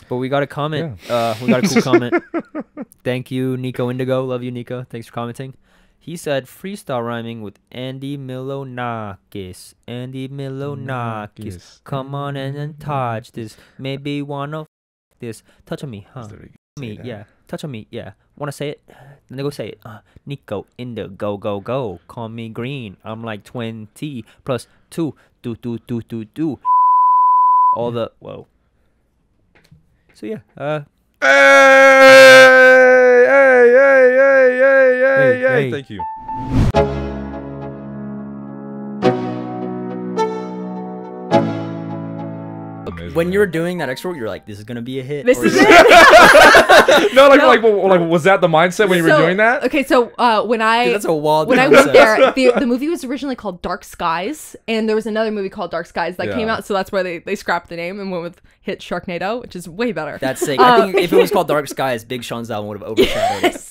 But we got a comment. Yeah. We got a cool comment. Thank you, Nico Indigo. Love you, Nico. Thanks for commenting. He said freestyle rhyming with Andy Milonakis. Andy Milonakis. Come on and touch this. Maybe wanna this. Touch on me, huh? Me, yeah. Touch on me, yeah. Wanna say it? Then go say it. Nico Indigo, go, go. Call me green. I'm like 20 plus 2. Do. All the whoa. So yeah. Hey. Thank you. When you were doing that extra, you're like, "This is gonna be a hit." This is it. No, like was that the mindset when you were doing that? Okay, so when that's a wild. When I went there, the movie was originally called Dark Skies, and there was another movie called Dark Skies that came out, so that's why they scrapped the name and went with hit Sharknado, which is way better. That's sick. I think if it was called Dark Skies, Big Sean's album would have overshadowed it.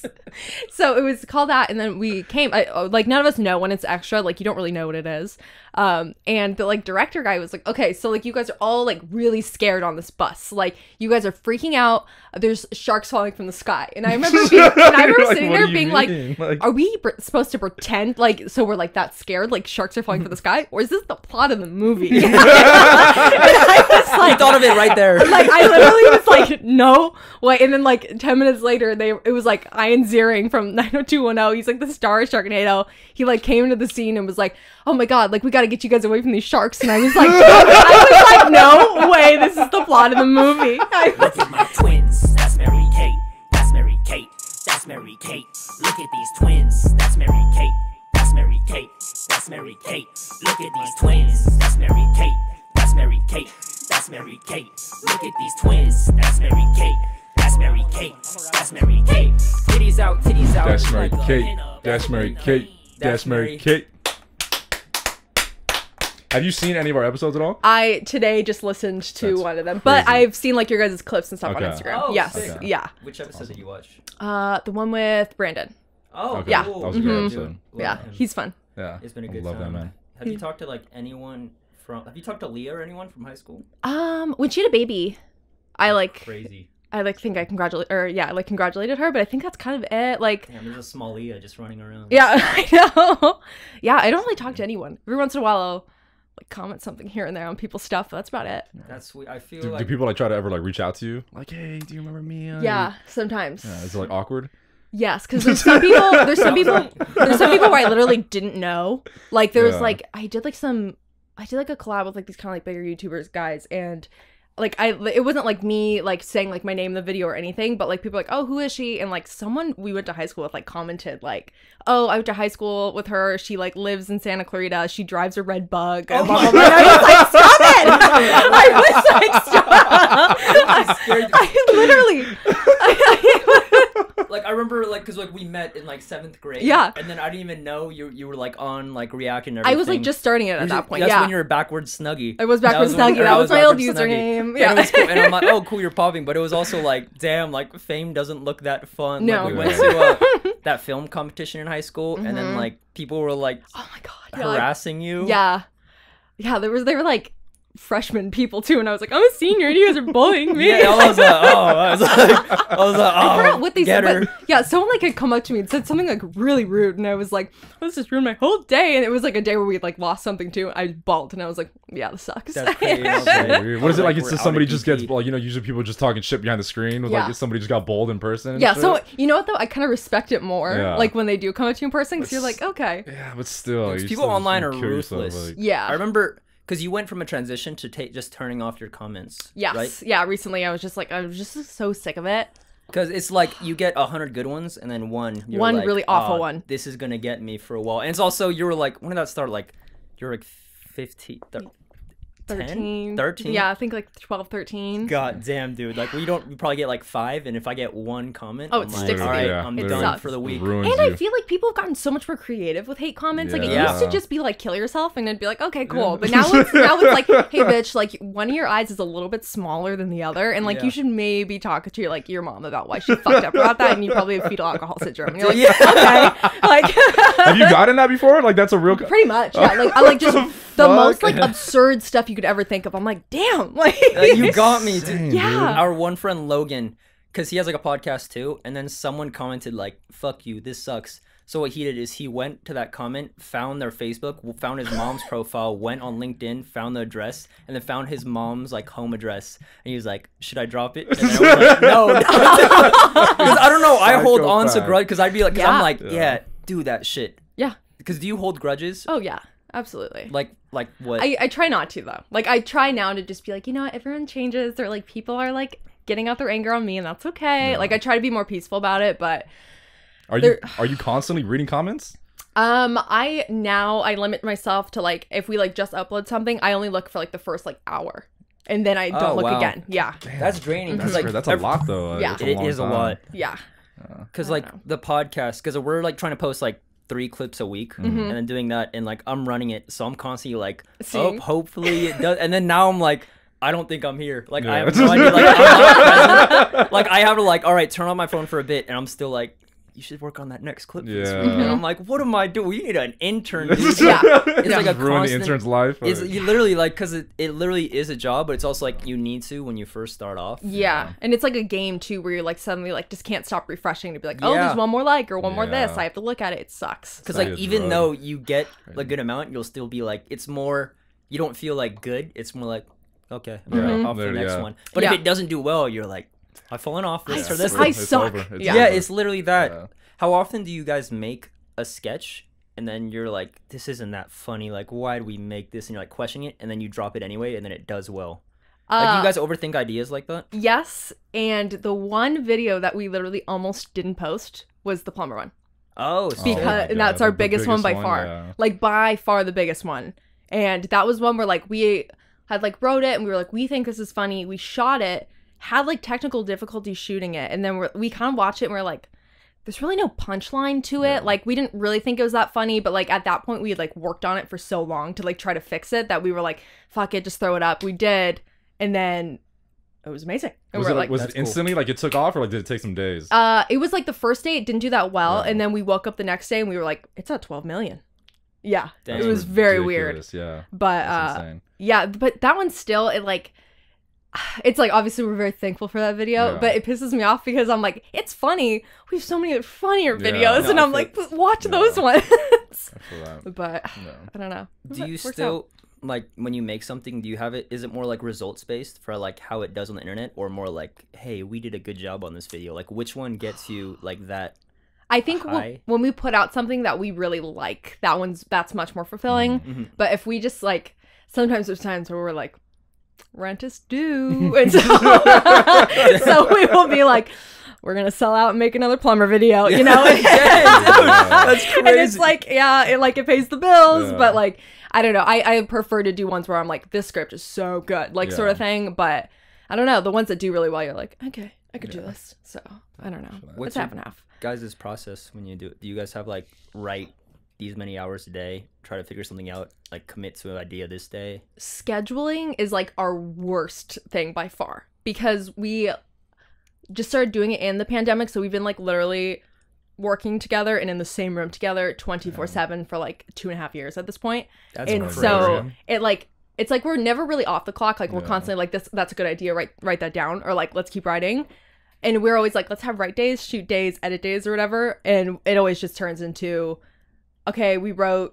So it was called that, and then we came. Like none of us know when it's extra. Like you don't really know what it is. And the like director guy was like, okay, so like you guys are all like really scared on this bus. Like you guys are freaking out. There's sharks falling from the sky. And I remember sitting there being like, are we supposed to pretend like, so we're like that scared, like sharks are falling from the sky? Or is this the plot of the movie? And I was like, you thought of it right there. Like I literally was like, no. Wait, and then like 10 minutes later, it was like Ian Ziering from 90210. He's like the star of Sharknado. He like came into the scene and was like, oh my God, like we got to get you guys away from these sharks. And I was like, no way, this is the plot of the movie. Look at my twins, that's Mary Kate, that's Mary Kate, that's Mary Kate. Look at these twins, that's Mary Kate, that's Mary Kate, that's Mary Kate. Look at these twins, that's Mary Kate, that's Mary Kate, that's Mary Kate. Look at these twins, that's Mary Kate, that's Mary Kate, that's Mary Kate. Titties out, that's Mary Kate, that's Mary Kate, that's Mary Kate. Have you seen any of our episodes at all? I today just listened to one of them, but I've seen like your guys' clips and stuff on Instagram. Oh, yes, yeah. Which episode did you watch? The one with Brandon. Oh, yeah. That was a great episode. Yeah, he's fun. Yeah, it's been a good time. Love that man. Have you talked to like anyone from? Have you talked to Leah or anyone from high school? When she had a baby, I like crazy. I like think I congratulated her, but I think that's kind of it. Like, damn, there's a small Leah just running around. Yeah, I know. Yeah, I don't really talk to anyone. Every once in a while, I'll like comment something here and there on people's stuff, but that's about it. That's sweet. I feel do people like try to ever like reach out to you? Like, hey, do you remember me? Yeah, sometimes. Yeah, is it like awkward? Yes, because there's some people where I literally didn't know. Like there was like I did like a collab with like these kind of like bigger YouTubers guys, and like it wasn't like me like saying like my name in the video or anything, but like people were like, oh, who is she? And like someone we went to high school with like commented like, oh, I went to high school with her, she like lives in Santa Clarita, she drives a red bug. Oh my God. I was like, stop it! I was like, stop. I literally like I remember like because like we met in like 7th grade. Yeah. And then I didn't even know you were like on like reacting and everything. I was like just starting it at that point. That's when you were backwards Snuggie. I was backwards Snuggie. That was my old username. Yeah. And, it was cool. And I'm like, oh cool, you're popping. But it was also like, damn, like fame doesn't look that fun. No. Like, we went to that film competition in high school, and then like people were like, oh my God, harassing you. Yeah. Yeah, they were like freshman people too, and I was like, I'm a senior and you guys are bullying me. Yeah, I was like, I forgot what they said, but yeah, someone like had come up to me and said something like really rude, and I was like, oh, this just ruined my whole day. And it was like a day where we had like lost something too. I bawled, and I was like, yeah, this sucks. That's crazy. What is it like? It's just somebody just gets like, you know, usually people just talking shit behind the screen with like somebody just got bold in person. Yeah, so you know what though, I kind of respect it more like when they do come up to you in person, because you're like, okay. Yeah, but still, people online are ruthless. Yeah, I remember. Because you went from a transition to just turning off your comments. Yes. Right? Yeah, recently I was just so sick of it. Because it's like you get 100 good ones and then one like, really awful one. This is going to get me for a while. And it's also, you were like, when did that start? Like, you're like 15, 13? Yeah, I think like 12, 13. God damn, dude. Like, we probably get like 5, and if I get one comment, it sticks all right, I'm done for the week. And I feel like people have gotten so much more creative with hate comments. Like, it used to just be like, kill yourself, and it'd be like, okay, cool. But now it's like, hey, bitch, like, one of your eyes is a little bit smaller than the other, and like, you should maybe talk to like your mom about why she fucked up about that, and you probably have fetal alcohol syndrome. And you're like, okay. Like, have you gotten that before? Like, that's a real... Pretty much, yeah. Like, I like just... the most like absurd stuff you could ever think of. I'm like, damn, like you got me, dude. Yeah. Our one friend Logan, because he has like a podcast too, and then someone commented like, "Fuck you, this sucks." So what he did is he went to that comment, found their Facebook, found his mom's profile, went on LinkedIn, found the address, and then found his mom's like home address. And he was like, "Should I drop it?" And then I was like, "No," because I don't know. I hold on to grudge because I'd be like, because I'm like, yeah, do that shit. Yeah. Because do you hold grudges? Oh yeah, absolutely. Like what? I try not to though. Like I try now to just be like, you know what, everyone changes. They're like, people are like getting out their anger on me, and that's okay. Yeah. Like I try to be more peaceful about it, but. Are you constantly reading comments? I limit myself to like if we like just upload something, I only look for like the first like hour, and then I don't look again. Yeah, that's draining. That's like that's a lot though. Yeah, it is a lot. Yeah, because like the podcast, because we're like trying to post like 3 clips a week, and then doing that, and like I'm running it, so I'm constantly like, oh, hopefully it does, and then now I'm like. I don't think I'm here. Like I have no idea. Like I'm not present. Like I have to like, all right, turn on my phone for a bit, and I'm still like, you should work on that next clip this week. And I'm like, what am I doing? We need an intern. It's like a ruin the intern's life. It's you literally like because it literally is a job, but it's also like you need to when you first start off. Yeah, and it's like a game too, where you're like suddenly like just can't stop refreshing to be like, oh, there's one more like or one more this. I have to look at it. It sucks. Because like even though you get a good amount, you'll still be like, it's more. You don't feel like good. It's more like. Okay, off the next one. But if it doesn't do well, you're like, I've fallen off this or this. I suck. It's literally that. Yeah. How often do you guys make a sketch and then you're like, this isn't that funny? Like, why do we make this? And you're like questioning it, and then you drop it anyway, and then it does well. Like, do you guys overthink ideas like that? Yes, and the one video that we literally almost didn't post was the plumber one. Oh, because and that's our biggest one by far. Yeah. Like by far the biggest one, and that was one where like we. Had like wrote it and we were like, we think this is funny. We shot it, had like technical difficulties shooting it, and then we kind of watched it and we're like, there's really no punchline to it. Like we didn't really think it was that funny, but like at that point we had like worked on it for so long to like try to fix it that we were like, fuck it, just throw it up. We did, and then it was amazing. And was it instantly like it took off, or like did it take some days? It was like the first day it didn't do that well, and then we woke up the next day and we were like, it's at 12 million. Yeah, it was very weird. Yeah, but yeah, but that one still, it's like obviously we're very thankful for that video, but it pisses me off because I'm like, it's funny. We have so many funnier videos, and I'm like, watch those ones. But I don't know. Do you still like when you make something? Do you have it? Is it more like results based for like how it does on the internet, or more like, hey, we did a good job on this video? Like, which one gets you like that? I think when we put out something that we really like, that's much more fulfilling. Mm-hmm. But if we just like, sometimes there's times where we're like, rent is due, and so, so we will be like, we're gonna sell out and make another plumber video, you know? That's crazy. And it's like, it pays the bills, but like, I don't know. I prefer to do ones where I'm like, this script is so good, like sort of thing. But I don't know. The ones that do really well, you're like, okay, I could do this. So I don't know. It's half and half. Guys' process when you do you guys have like write these many hours a day, try to figure something out, like commit to an idea this day? Scheduling is like our worst thing by far, because we just started doing it in the pandemic, so we've been like literally working together and in the same room together 24/7 for like 2.5 years at this point. That's and crazy. So it's like we're never really off the clock. Like we're constantly like, that's a good idea, write that down, or like let's keep writing. And we're always like, let's have write days, shoot days, edit days, or whatever. And it always just turns into, okay, we don't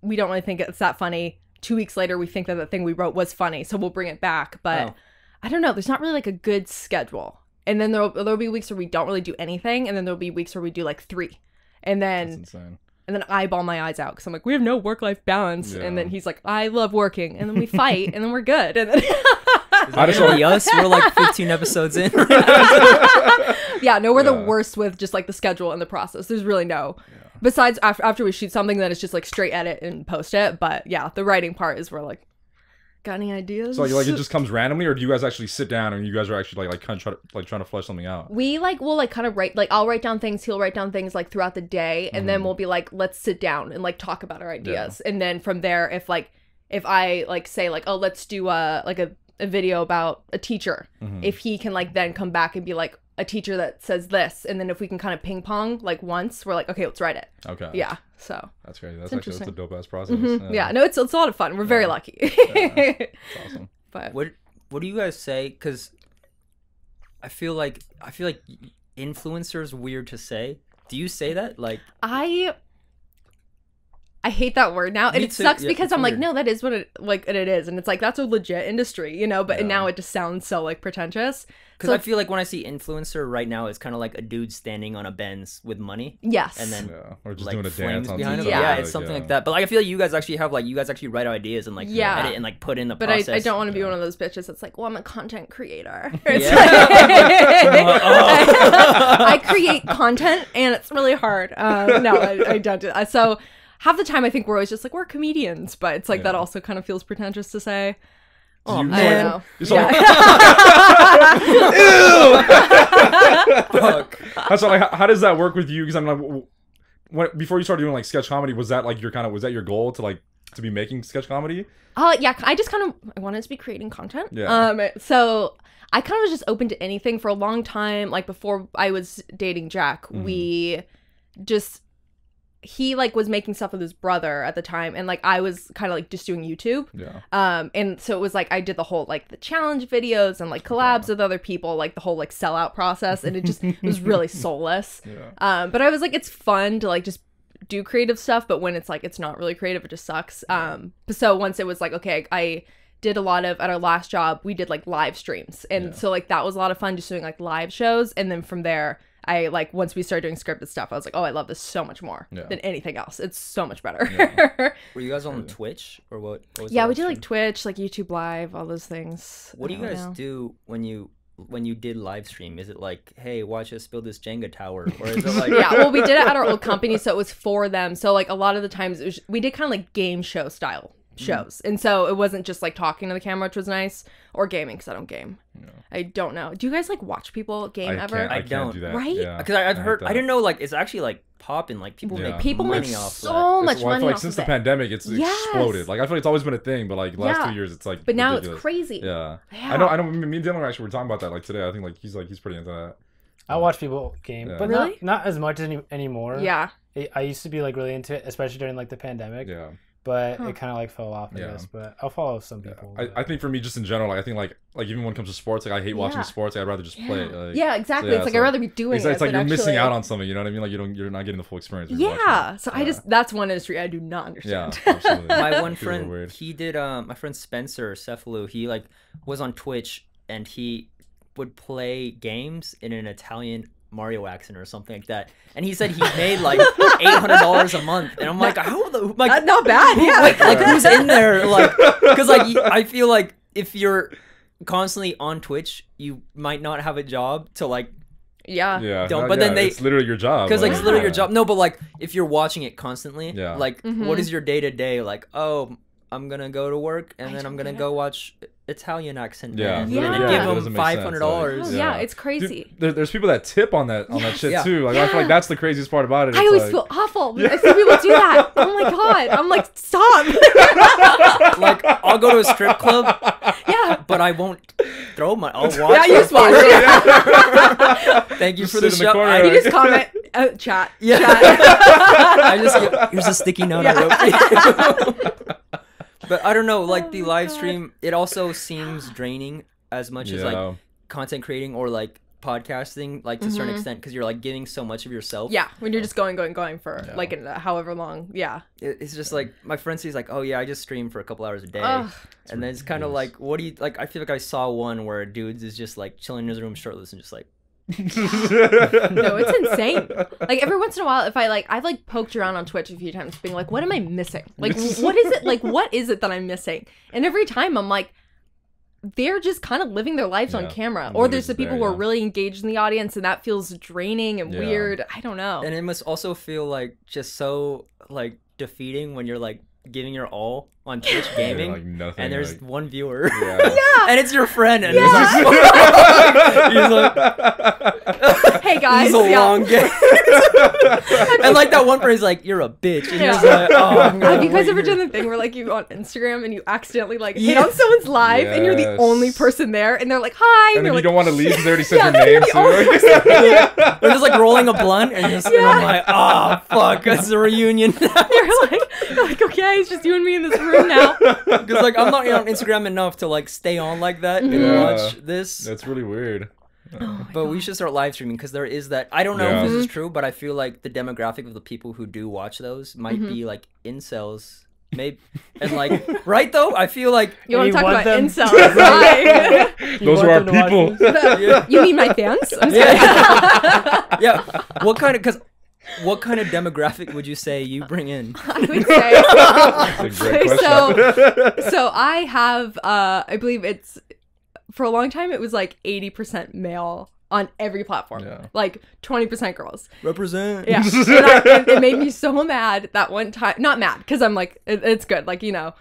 really think it's that funny. 2 weeks later, we think that the thing we wrote was funny, so we'll bring it back. But I don't know. There's not really like a good schedule. And then there'll be weeks where we don't really do anything. And then there'll be weeks where we do like 3. And then that's insane. And then I bawl my eyes out because I'm like, we have no work-life balance. Yeah. And then he's like, I love working. And then we fight, and then we're good. And then I just want us. We're like 15 episodes in. Yeah, no, we're the worst with just like the schedule and the process. There's really no. Yeah. Besides, after we shoot something, then it's just like straight edit and post it. But yeah, the writing part is where like, got any ideas? So like it just comes randomly, or do you guys actually sit down and you guys are actually like kind of trying to flesh something out? We will like kind of write, like I'll write down things, he'll write down things like throughout the day, and then we'll be like, let's sit down and like talk about our ideas. And then from there, if I like say like, oh, let's do a video about a teacher, if he can like then come back and be like, a teacher that says this, and then if we can kind of ping pong like once, we're like, okay, let's write it. Okay. Yeah. So that's great. That's a dope ass process. Yeah. No, it's a lot of fun. We're very lucky. It's awesome. But what do you guys say? Because I feel like influencer's weird to say. Do you say that? Like I hate that word now, and it sucks because I'm weird. like, no, that is what it is, and it's like that's a legit industry, you know. But now it just sounds so like pretentious. Because I feel like when I see influencer right now, it's kind of like a dude standing on a Benz with money. Yes. And then or just like doing a dance on behind TikTok. him. Yeah, it's something like that. But like I feel like you guys actually have you guys actually write ideas and like edit and like put in the process. But I don't want to be one of those bitches that's like, well, I'm a content creator. I create content and it's really hard. No, I don't do that. So half the time I think we're always just like, we're comedians, but it's like that also kind of feels pretentious to say. Oh, I don't know. Fuck. So like, how does that work with you? Because I'm like, before you started doing like sketch comedy, was that like was that your goal to be making sketch comedy? Yeah, I just I wanted to be creating content. Yeah. So I kind of was just open to anything for a long time. Like before I was dating Jack, he like was making stuff with his brother at the time, and like I was kind of like just doing YouTube. Yeah. And so it was like I did the whole like the challenge videos and like collabs with other people, like the whole like sellout process, and it was really soulless. Yeah. But I was like, it's fun to like just do creative stuff, but when it's like it's not really creative, it just sucks. So once it was like, okay, I did a lot of, at our last job, we did like live streams, and so like that was a lot of fun, just doing like live shows, and then from there I like, once we started doing scripted stuff, I was like, oh, I love this so much more than anything else. It's so much better. Were you guys on Twitch or what was we did like Twitch, like YouTube Live, all those things. What do you guys do when you did live stream? Is it like, hey, watch us build this Jenga tower, or is it like well, we did it at our old company, so it was for them. So like a lot of the times we did kind of like game show style shows, and so it wasn't just like talking to the camera, which was nice, or gaming, because I don't game. I don't know. Do you guys like watch people game ever? I don't do that. Right? Because I've heard, I didn't know like it's actually like popping, like people make money off so much money. I feel like since the pandemic, it's exploded. Like I feel like it's always been a thing, but like the last 2 years, it's like. But now ridiculous. it's crazy. Yeah. I know. Me and Dylan actually were talking about that like today. I think like he's pretty into that. I watch people game, but not as much anymore. Yeah. I used to be like really into it, especially during like the pandemic. Yeah. But it kind of like fell off, I guess. But I'll follow some people. I think for me, just in general, like I think like even when it comes to sports, like I hate watching sports. Like, I'd rather just play. Like, exactly. It's like I'd rather be doing it. It's like you're missing out on something. You know what I mean? Like you're not getting the full experience. So that's one industry I do not understand. Yeah, absolutely. My one friend, he did. My friend Spencer Cephalou, he like was on Twitch and he would play games in an Italian Mario accent or something like that, and he said he made like $800 a month, and I'm like, how the like that's not bad. Like who's in there, like, because like I feel like if you're constantly on Twitch, you might not have a job to like but then it's literally your job, because like it's literally your job. No, but like if you're watching it constantly, like what is your day-to-day like? Oh, I'm gonna go to work and then I'm gonna go watch Italian accent and give them $500. It's crazy. Dude, there's people that tip on that shit too. Like I feel like that's the craziest part about it. I always feel awful when I see people do that. Oh my god, I'm like, stop. Like I'll go to a strip club, but I won't throw my. I'll watch. Yeah, you just watch. Thank you for the show. You just comment, chat. Yeah. I just here's a sticky note I wrote for you. But I don't know, like the live stream, it also seems draining as much as like content creating or like podcasting, like to a certain extent, because you're like giving so much of yourself. Yeah, when you're just going for like however long. Yeah. It's just like my friend says like, oh yeah, I just stream for a couple hours a day. And then it's kind of like, what do you like? I feel like I saw one where a dude is just like chilling in his room shirtless and just like. No, it's insane. Like every once in a while, if I've like poked around on Twitch a few times being like, what am I missing? Like what is it? Like what is it that I'm missing? And every time I'm like, they're just kind of living their lives on camera, or there's the people who are really engaged in the audience, and that feels draining and weird. I don't know. And it must also feel like just so like defeating when you're like giving your all on Twitch gaming, like nothing, and there's like, one viewer, and it's your friend, and he's like, hey, hey guys. These are Yeah. long games. And like that one person's like, you're a bitch. And Yeah. he's like, oh, I'm gonna Have you guys wait ever here. done the thing where like you go on Instagram and you accidentally like hit on someone's live and you're the Yes. only person there and they're like, hi. And then you're you like, don't want to leave because they already said Yeah, your then name. you're the only So. person there. They're just like rolling a blunt and just and I'm like, oh fuck, it's a reunion. You're like, okay, it's just you and me in this room now. Because like I'm not on Instagram enough to like stay on like that and Yeah. watch this. That's really weird. But we should start live streaming because there is that. I don't know Yeah. if this is true, but I feel like the demographic of the people who do watch those might be like incels. Maybe and like right though, I feel like You want You to talk want about them- incels? Right. Those are our people. You mean my fans? I'm just kidding. yeah. What kind of demographic would you say you bring in? I would say. That's a great question. So I have, I believe it's, for a long time, it was like 80% male on every platform. Yeah. Like 20% girls. Represent. Yeah. And it made me so mad that one time. Not mad, because I'm like, it's good, like, you know.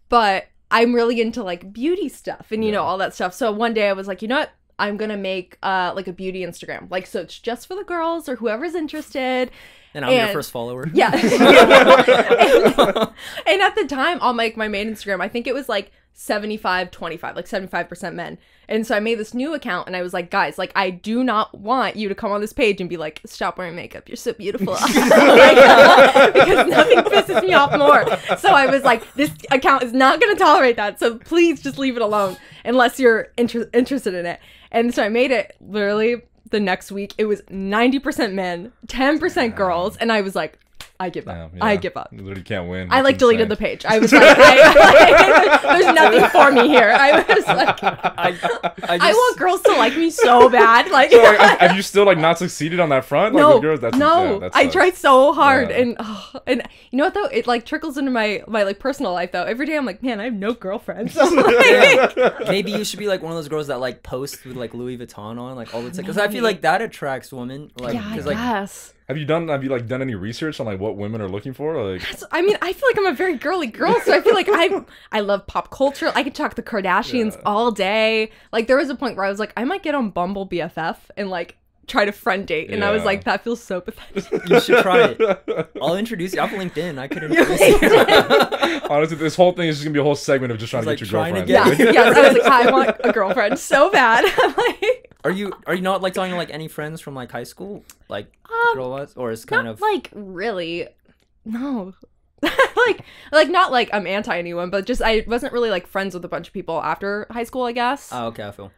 But I'm really into like beauty stuff and, you know, all that stuff. So one day I was like, you know what? I'm going to make like a beauty Instagram. Like, so it's just for the girls or whoever's interested. And I'm your first follower. Yeah. and at the time, on my main Instagram, I think it was like 75-25, like 75% men. And so I made this new account and I was like, guys, like, I do not want you to come on this page and be like, stop wearing makeup. You're so beautiful. Like, because nothing pisses me off more. So I was like, this account is not going to tolerate that. So please just leave it alone unless you're interested in it. And so I made it literally the next week. It was 90% men, 10% girls. And I was like, I give up. Yeah. I give up. You literally can't win. I like That's deleted the insane. page. I was like, there's nothing for me here. I was like, I want girls to like me so bad. Like, So, like, have you still like not succeeded on that front? Like, no, with girls? That's, no. yeah, that I sucks. tried so hard, Yeah. and you know what though? It like trickles into my like personal life though. Every day I'm like, man, I have no girlfriends. So, like, Maybe you should be like one of those girls that like post with like Louis Vuitton on like all the time because I feel like that attracts women. Like, yeah, I 'cause, like, guess. Have you done any research on like what women are looking for? Like, I mean, I feel like I'm a very girly girl, so I feel like I love pop culture. I could talk the Kardashians all day. Like, there was a point where I was like, I might get on Bumble BFF and like try to friend date, and I was Yeah. like, that feels so pathetic. you should try it. I'll introduce you. I have LinkedIn. I could introduce you. honestly, this whole thing is just gonna be a whole segment of just trying to Like, get your trying to girlfriend. get- Yeah, I was like, I want a girlfriend so bad. I'm like, Are you not like talking to like any friends from like high school, like girl was, or is kind not of like really, no. like not like I'm anti anyone, but just I wasn't really like friends with a bunch of people after high school, I guess. Oh, okay, I feel.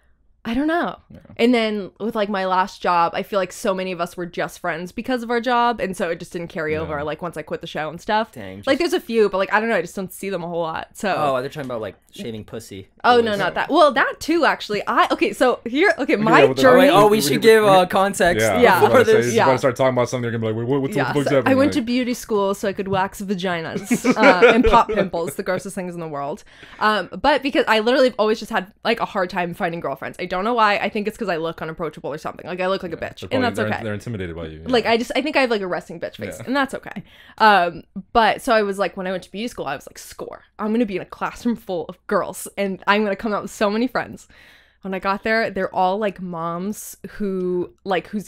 I don't know. Yeah. And then with like my last job, I feel like so many of us were just friends because of our job, and so it just didn't carry over. Like once I quit the show and stuff. Dang. Like there's a few, but like I don't know, I just don't see them a whole lot. So Oh, they're talking about like shaving pussy. Oh It no, was- not that. Well, that too actually. So here, okay, my go with the- Oh, journey. wait, we should give context Yeah, Yeah. I was about to say, this. you're Yeah. about to start talking about something. They're gonna be like, what's Yeah, the fuck's so happening? I went to Like, beauty school so I could wax vaginas and pop pimples, the grossest things in the world. But because I literally have always just had like a hard time finding girlfriends. I don't know why. I think it's because I look unapproachable or something. Like I look like a bitch, and that's they're, okay. They're intimidated by you. Yeah. Like I think I have like a resting bitch face, Yeah. and that's okay. But so I was like, when I went to beauty school, I was like, score. I'm gonna be in a classroom full of girls, and I'm gonna come out with so many friends. When I got there, they're all like moms whose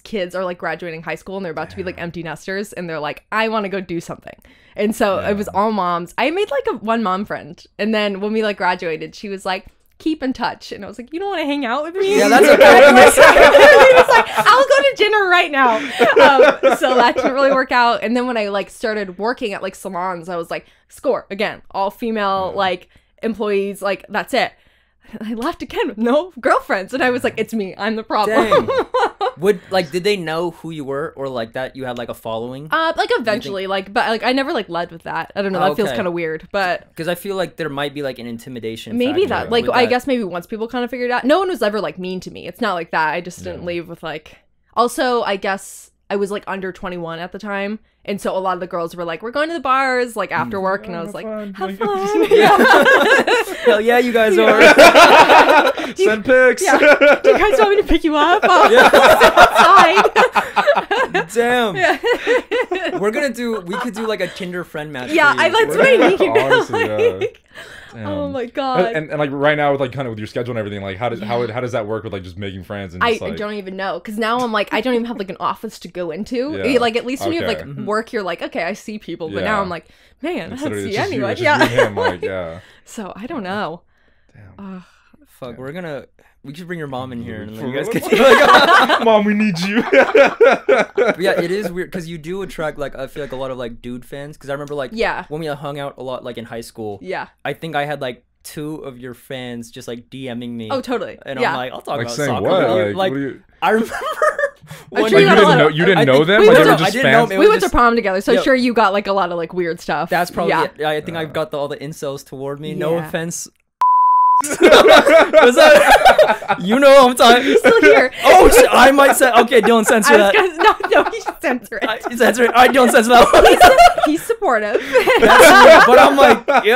kids are like graduating high school and they're about to be like empty nesters, and they're like, I want to go do something. And so it was all moms. I made like one mom friend, and then when we like graduated, she was like, keep in touch, and I was like, you don't want to hang out with me? Yeah, that's okay. It was like, I'll go to dinner right now. So that didn't really work out. And then when I like started working at like salons, I was like, score again, all female like employees, like that's it. I left again with no girlfriends, and I was like, it's me, I'm the problem. Dang. Did they know who you were, or like that you had like a following? Like eventually, but like I never like led with that. I don't know, that feels Okay. kind of weird, but Because I feel like there might be like an intimidation. maybe factor that, like, with I that. guess maybe once people kind of figured it out, no one was ever like mean to me. It's not like that. I just didn't leave with like, also, I guess I was like under 21 at the time. And so a lot of the girls were like, we're going to the bars like after work. And I was like, have fun. Hell yeah, you guys are. Send pics. Yeah. Do you guys want me to pick you up? Outside. Damn. Yeah. We could do like a Tinder friend match. Yeah, for you. that's what I need. Honestly, yeah. Oh my god. And like right now with like kind of with your schedule and everything, like how does that work with like just making friends and I just, like... don't even know, because now I'm like, I don't even have like an office to go into. Yeah. Like at least when you have Okay. like work, you're like, okay, I see people, but Yeah. now I'm like, man, I It's don't literally- see it's just you- anyone. it's just you Yeah. and him, like, yeah. So I don't know. Damn. Fuck, we should bring your mom in here and then For you guys real? could do like, Mom, we need you. But yeah, it is weird because you do attract like I feel like a lot of like dude fans because I remember like Yeah. when we hung out a lot like in high school. Yeah. I think I had like 2 of your fans just like DMing me. Oh, totally. And Yeah. I'm like, I'll talk Like about saying soccer what? with you. Like, what do you... I remember. I'm one sure Like, you you got a lot didn't know of- you didn't I know think them? we Like went they were to- just I didn't know fans? them. It We was went to just- prom together, so Yo. I'm sure you got like a lot of like weird stuff. That's probably yeah. it. I think I've got all the incels toward me. No Yeah. offense. Was that? You know what I'm talking. Still here. Oh shit! I might say. Okay, don't censor I was that. gonna, no, he should censor it. Censor it. I don't censor that one. He's supportive. That's weird, but I'm like, yo,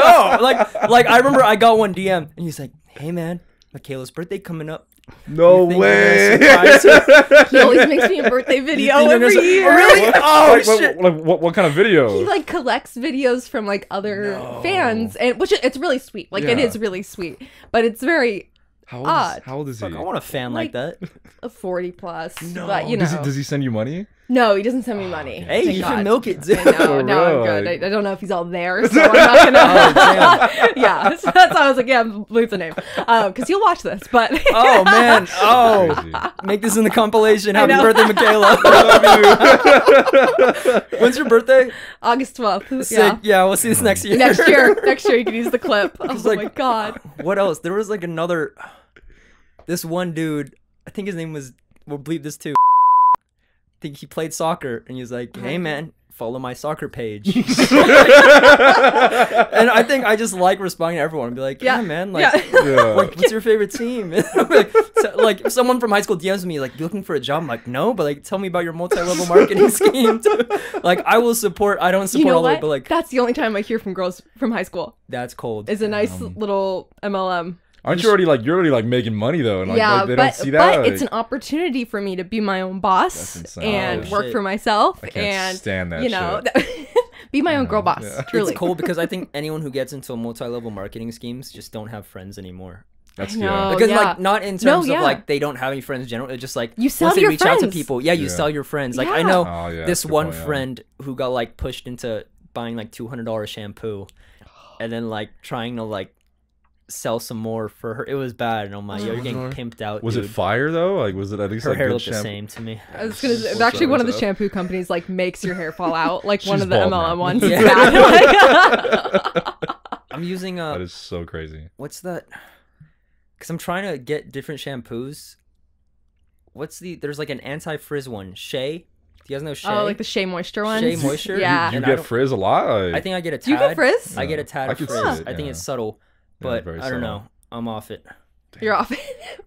like I remember I got one DM and he's like, hey man, Mikaela's birthday coming up. No You think way. you're gonna surprise her? He always makes me a birthday video think you're every gonna- year. Oh, really? Oh Like, shit! what kind of video? He like collects videos from like other fans, and which it's really sweet. Like it Yeah. is really sweet, but it's very odd. How old is he? Fuck, I want a fan like that. a 40 plus. No. But you know, Does he send you money? no, he doesn't send me money. Hey, Thank you God. can milk it, dude. I know, For no, I'm real, good. like- I don't know if he's all there, so I'm not gonna. Oh, yeah, so that's why I was like, yeah, leave the name, because he'll watch this. But Oh man! Oh, Crazy. make this in the compilation. Happy know. birthday, Mikaela! When's your birthday? August 12th. Sick. Yeah. Yeah, we'll see this next year. Next year you can use the clip. Oh It's like- my god. What else? There was like another. This one dude. I think his name was. We'll bleep this too. I think he played soccer, and he was like, "Hey man, follow my soccer page." And I think I just like responding to everyone and be like, "Yeah, man, like." yeah. Yeah. Like, what's your favorite team? like, if someone from high school DMs me, like, you looking for a job? I'm like, no, but like, tell me about your multi-level marketing scheme. Like, I will support. I don't support You know all of what? it, but like, That's the only time I hear from girls from high school. that's cold. Is a nice little MLM. Aren't you already making money though? And like, yeah, like, they but don't see that. but it's like- an opportunity for me to be my own boss That's insane. and Oh, work shit. for myself I can't and stand that you know shit. be my own girl boss. yeah. Truly, It's cold because I think anyone who gets into multi-level marketing schemes just don't have friends anymore. That's I know. yeah. Because Oh, yeah. like not in terms No, of yeah. like they don't have any friends in general. It's just like You sell once they your reach out to friends. people, you Yeah. sell your friends. Like I Yeah. know Oh, yeah, this good one point, yeah. friend who got like pushed into buying like $200 shampoo, and then like trying to like sell some more for her. It was bad, and I'm like, yo, you're getting pimped out. Was dude. it fire though? Like, was it at least Her like hair good looked the shampoo? same to me. I was gonna say, What's actually up, one of the what's up? shampoo companies like makes your hair fall out, like one She's of the bald MLM now. ones. Yeah. Yeah. I'm using That is so crazy. what's that? Because I'm trying to get different shampoos. There's like an anti-frizz one. Shea. Do you guys know Shea? Oh, like the Shea Moisture ones. Shea Moisture? Yeah. You And I get don't- frizz a lot. Like, I think I get a tad. Do you get frizz? I get a Yeah. tad I of could see frizz. it, I think yeah. it's subtle, Yeah, but very I don't subtle. know. I'm off it. You're off.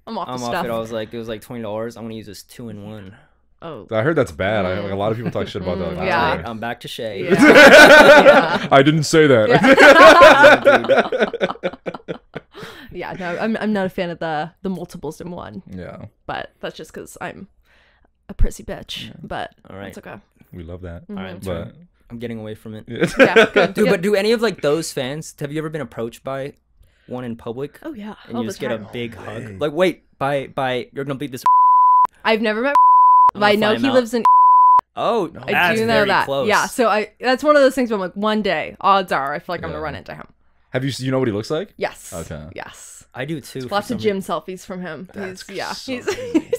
I'm off the I'm stuff. off it. I was like, it was like $20. I'm gonna use this 2-in-1. Oh. I heard that's bad. Like, a lot of people talk shit about that. Like, Yeah. that's Right, I'm back to Shea. Yeah. Yeah. I didn't say that. Yeah, no, I'm not a fan of the multiples in one, Yeah, but that's just because I'm a prissy bitch. But All right. it's okay. we love that. All right, But I'm getting away from it. Yeah, good. Dude, Good. but do any of like those fans? Have you ever been approached by one in public? Oh yeah, And all you the just get a time. big hug. Like, wait, by you're gonna bleep this. I've never met, I'm but I gonna know fly him he out. lives in. Oh, I that's do know very that. close. Yeah, so that's one of those things where I'm like, one day, odds are, I feel like I'm gonna Yeah. run into him. have you know what he looks like? Yes. Okay. Yes. I do too. for Lots of some gym selfies from him. He's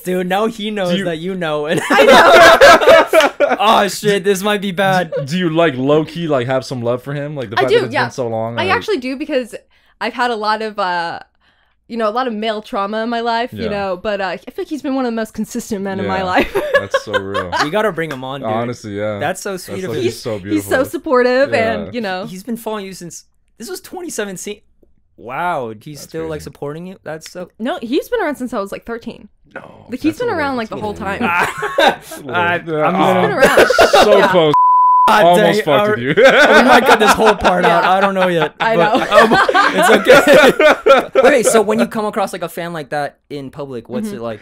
Dude, now he knows you- that you know it. I know. Oh shit, this might be bad. Do you like low key like have some love for him? Like the I fact do, that it's yeah. been so long. I like- actually do, because I've had a lot of a lot of male trauma in my life, Yeah. but I feel like he's been one of the most consistent men in my Yeah. life. That's so real. We gotta bring him on, dude. Honestly, yeah. That's so sweet That's of like, him. he's so beautiful. He's so supportive, Yeah. and He's been following you since this was 2017. Wow, he's That's still like crazy. supporting you. That's so. no, he's been around since I was like 13. No, Like he's that's a been around little- like the whole that's a time. little- I'm Yeah, gonna- Been around. so Yeah. close. God Almost dang, fucked with you. we might cut this whole part out. I don't know yet. I but, know. it's okay. Wait, so when you come across like a fan like that in public, what's Mm-hmm. it like?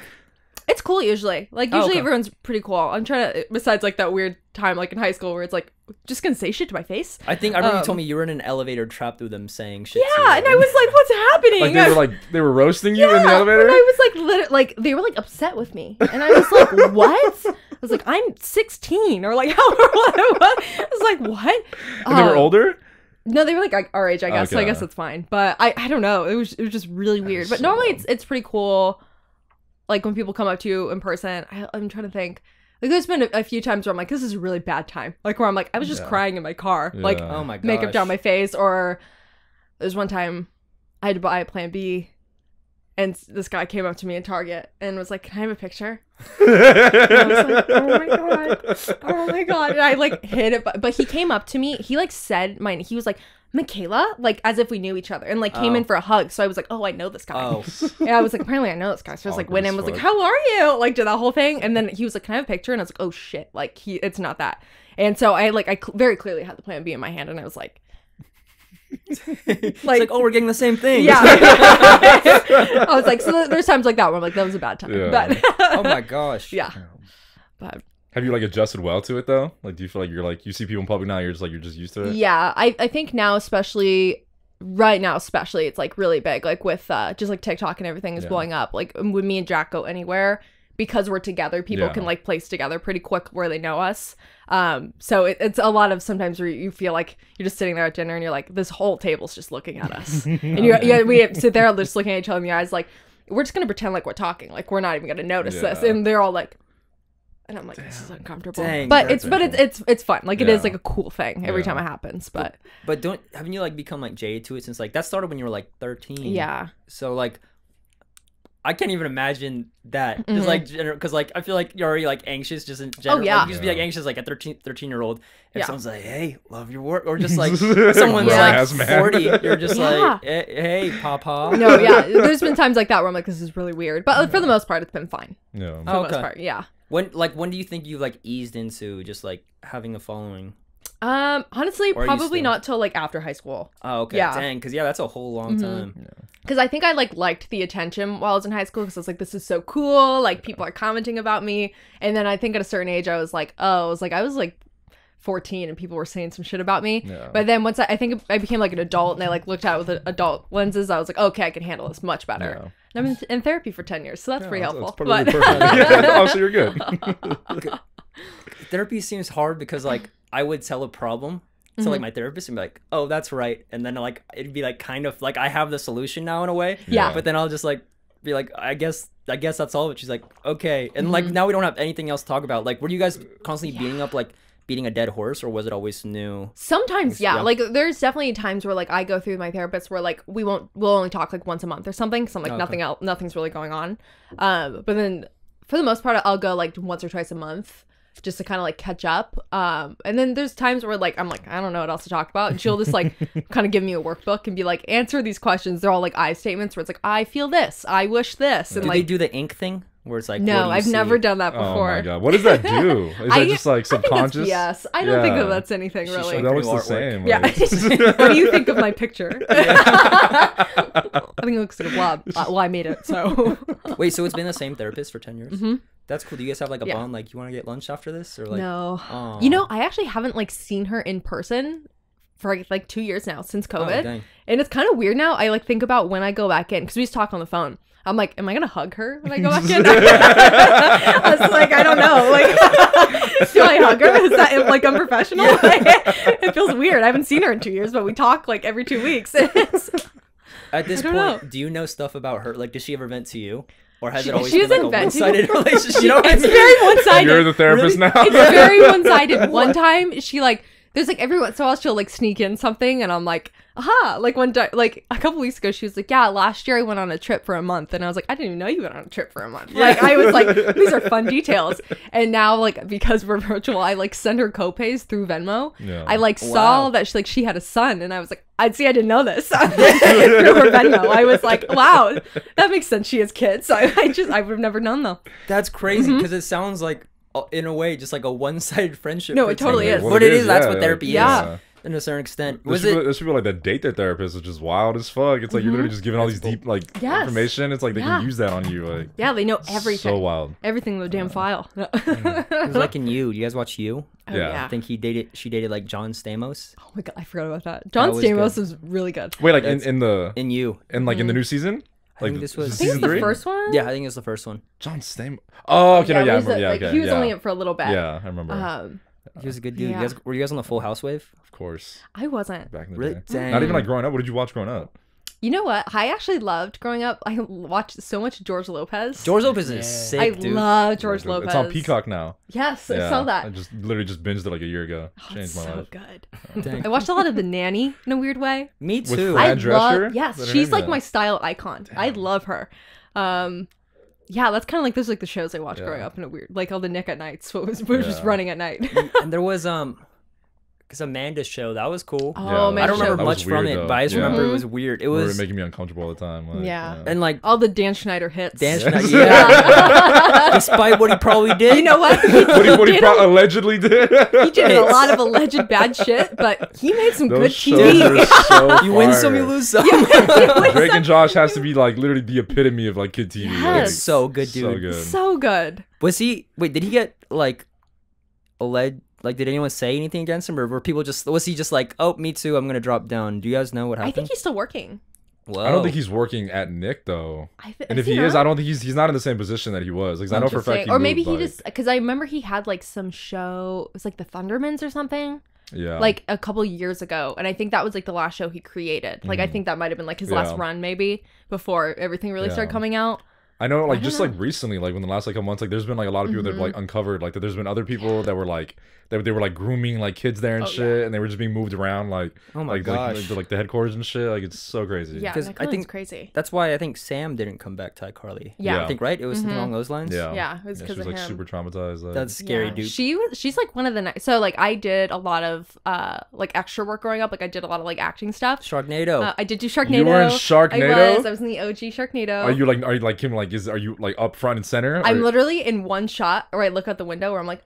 It's cool usually. Like usually everyone's pretty cool. I'm trying to, besides like that weird time like in high school where it's like just gonna say shit to my face. I remember you told me you were in an elevator trapped through them saying shit. Yeah, and I was like, what's happening? Like they were roasting you in the elevator. And I was like they were like upset with me, and I was like, what? I was like, I'm 16 or like how? I was like, what? And they were older. No, they were like our age, I guess. Okay. So I guess it's fine. But I don't know. It was just really weird. But normally it's pretty cool. Like when people come up to you in person, I'm trying to think. Like there's been a few times where I'm like, this is a really bad time. Like where I'm like, I was just crying in my car, like oh my gosh, makeup down my face. Or there's one time I had to buy a Plan B, and this guy came up to me in Target and was like, "Can I have a picture?" And I was like, oh my god, and I like hid it. But he came up to me. He like said he was like, Mikaela, like as if we knew each other, and like came in for a hug. So I was like, oh, I know this guy. Oh, and I was like, apparently I know this guy. So I was like, went in, was like, how are you? Like did that whole thing, and then he was like, can I have a picture? And I was like, oh shit, like it's not that. And so I very clearly had the Plan B in my hand, and I was like. It's like, oh, we're getting the same thing. Yeah. I was like, so there's times like that where I'm like, that was a bad time. Yeah. But Oh my gosh. yeah. But Have you like adjusted well to it though? Like, do you feel like you're like you see people in public now, you're just used to it? yeah, I think now, especially right now, it's like really big. Like with just like TikTok and everything is blowing up. Like when me and Jack go anywhere, because we're together, people can like place together pretty quick where they know us. So it's a lot of sometimes where you feel like you're just sitting there at dinner and you're like, this whole table's just looking at us. And we sit there just looking at each other in the eyes like, we're just going to pretend like we're talking. Like, we're not even going to notice this. And they're all like, and I'm like, this is uncomfortable. Dang, but it's fun. Like, it is like a cool thing every time it happens. But haven't you like become like jaded to it since like that started when you were like 13? Yeah. So like, I can't even imagine that. Just like, because like I feel like you're already like anxious just in general. Oh yeah. Like, you just be like anxious like a 13-year-old. If someone's like, hey, love your work, or just like someone's like 40, you're just like, hey, papa. No, yeah. There's been times like that where I'm like, this is really weird. But for the most part, it's been fine. Yeah. For the most part, yeah. When do you think you like eased into just like having a following? Honestly, probably not till like after high school. Oh, okay. Yeah. Dang, because that's a whole long time. Yeah. Because I think I like liked the attention while I was in high school because I was like, this is so cool. Like people are commenting about me. And then I think at a certain age I was like, I was like 14 and people were saying some shit about me. Yeah. But then once I think I became like an adult and I like looked at it with adult lenses, I was like, okay, I can handle this much better. Yeah. And I'm in therapy for 10 years, so that's pretty helpful. That's oh, so you're good. Therapy seems hard because like I would tell a problem to like my therapist and be like, oh, that's right. And then like it'd be like kind of like I have the solution now in a way. Yeah. But then I'll just like be like, I guess that's all of it. She's like, okay. And like now we don't have anything else to talk about. Like, were you guys constantly beating a dead horse, or was it always new? Sometimes, yeah. Like there's definitely times where like I go through my therapist where like we'll only talk like once a month or something. So I'm like nothing's really going on. But then for the most part, I'll go like once or twice a month just to kind of like catch up. And then there's times where like I'm like, I don't know what else to talk about, and she'll just like kind of give me a workbook and be like, answer these questions. They're all like I statements where it's like, I feel this, I wish this. And do like, they do the ink thing where it's like, no, I've never done that before. Oh my god, what does that do? Is that just like subconscious? Yes, I don't think that's anything really. That looks the same. Yeah. What do you think of my picture? I think it looks like a blob. Well, I made it, so. Wait, so it's been the same therapist for 10 years? Mm-hmm. That's cool. Do you guys have like a bond? Like, you want to get lunch after this, or like? No. Oh. You know, I actually haven't like seen her in person for like 2 years now since COVID, and it's kind of weird now. I like think about when I go back in because we just talk on the phone. I'm like, am I gonna hug her when I go back in? I was like, I don't know. Like, do I hug her? Is that like unprofessional? Yeah. Like, it feels weird. I haven't seen her in 2 years, but we talk like every 2 weeks. At this point, do you know stuff about her? Like, does she ever vent to you? Or has it always been like a one-sided relationship? You know what I mean? It's very one-sided. You're the therapist now? It's very one-sided. One time, she like, there's like every once in a while she'll like sneak in something and I'm like, aha. Like one time, like a couple weeks ago, she was like, yeah, last year I went on a trip for a month. And I was like, I didn't even know you went on a trip for a month. Like I was like, these are fun details. And now like, because we're virtual, I like send her co-pays through Venmo. Yeah. I like saw that she had a son and I was like, I didn't know this. Through her Venmo. I was like, wow, that makes sense. She has kids. So I would have never known though. That's crazy because it sounds like, in a way, just like a one-sided friendship. No, it totally is. But it is. That's what therapy is. in a certain extent. There's people like that date their therapist, which is wild as fuck. It's like you're literally just giving all these deep information. It's like they can use that on you. Like they know everything. So wild. Everything in the damn file. It was like in You. Do you guys watch You? Oh, yeah. I think she dated like John Stamos. Oh my god, I forgot about that. John Stamos was really good. Wait, like in You, and like in the new season. Like this was season 3? The first one. Yeah, I think it was the first one. John Stamos. Oh, okay, no, yeah, I remember. He was only in it for a little bit. Yeah, I remember. He was a good dude. Yeah. Were you guys on the Full House wave? Of course. I wasn't. Back in the Really? day. Dang. Not even like growing up. What did you watch growing up? You know what? I actually loved growing up. I watched so much George Lopez. George Lopez is sick, dude. I love George Lopez. It's on Peacock now. Yes, I saw that. I just literally just binged it like a year ago. Changed my life. So good. I watched a lot of The Nanny in a weird way. Me too. Fran Drescher? Yes, she's like my style icon. Damn. I love her. Yeah, that's kind of like those like the shows I watched growing up in a weird, like all the Nick at Nights. What was just running at night. And there was because Amanda's show that was cool. Oh, man, I don't remember much from it, but I just remember it was weird. It was making me uncomfortable all the time. Like, and like all the Dan Schneider hits. Dan Schneider, yeah. Despite what he probably did. You know what? What he allegedly did. He did a lot of alleged bad shit, but he made some good TV. So you win some, you lose some. Drake and Josh has to be like literally the epitome of like kid TV. Yes. Like, it's so good, dude. So good. So good. Was he? Wait, did he get like alleged? Like, did anyone say anything against him, or were people just? Was he just like, oh, me too, I'm gonna drop down? Do you guys know what happened? I think he's still working. Whoa. I don't think he's working at Nick though. And if he is, I don't think he's not in the same position that he was. Like, I know for a fact. Or maybe he just because I remember he had like some show. It was like the Thundermans or something. Yeah. Like a couple years ago, and I think that was like the last show he created. Like I think that might have been like his last run, maybe before everything really started coming out. I know, like, just like recently, like in the last like a month, like there's been like a lot of people that have like uncovered, like that there's been other people that were like they were like grooming like kids there and shit, and they were just being moved around like like the headquarters and shit. Like it's so crazy. Yeah, because I think crazy. That's why I think Sam didn't come back to iCarly. Yeah, I think it was something along those lines. Yeah, it was because of him. She was like super traumatized. Like. That's scary, dude. She's like one of the so like I did a lot of like extra work growing up. Like I did a lot of like acting stuff. Sharknado. I did do Sharknado. You were in Sharknado. I was in the OG Sharknado. Are you like him? Like are you like up front and center? I'm literally in one shot, or I look out the window where I'm like,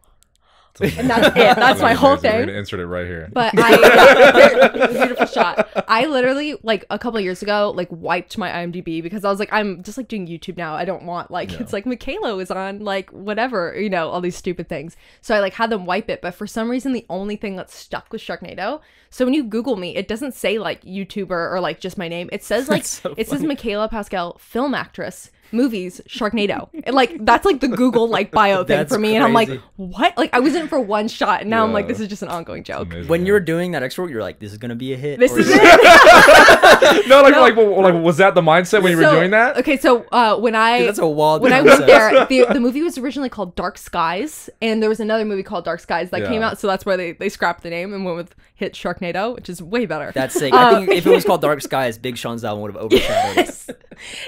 and that's it. That's my whole thing. We're gonna insert it right here. But beautiful shot. I literally like a couple of years ago like wiped my IMDb because I was like, I'm just like doing YouTube now. I don't want like it's like Mikaela is on like whatever, you know, all these stupid things. So I like had them wipe it, but for some reason the only thing that stuck was Sharknado. So when you Google me, it doesn't say like YouTuber or like just my name. It says like it says Mikaela Pascal, film actress. Movies, Sharknado. And, like that's like the Google like bio thing for me, crazy. And I'm like, what? Like I was in for one shot, and now I'm like, this is just an ongoing joke. When you were doing that extra work, you're like, this is gonna be a hit. This is it. No, like was that the mindset when you were doing that? Okay, so when I that's a wild when I went there, the movie was originally called Dark Skies, and there was another movie called Dark Skies that came out, so that's why they scrapped the name and went with hit Sharknado, which is way better. That's sick. I think if it was called Dark Skies, Big Sean's album would have overshadowed it.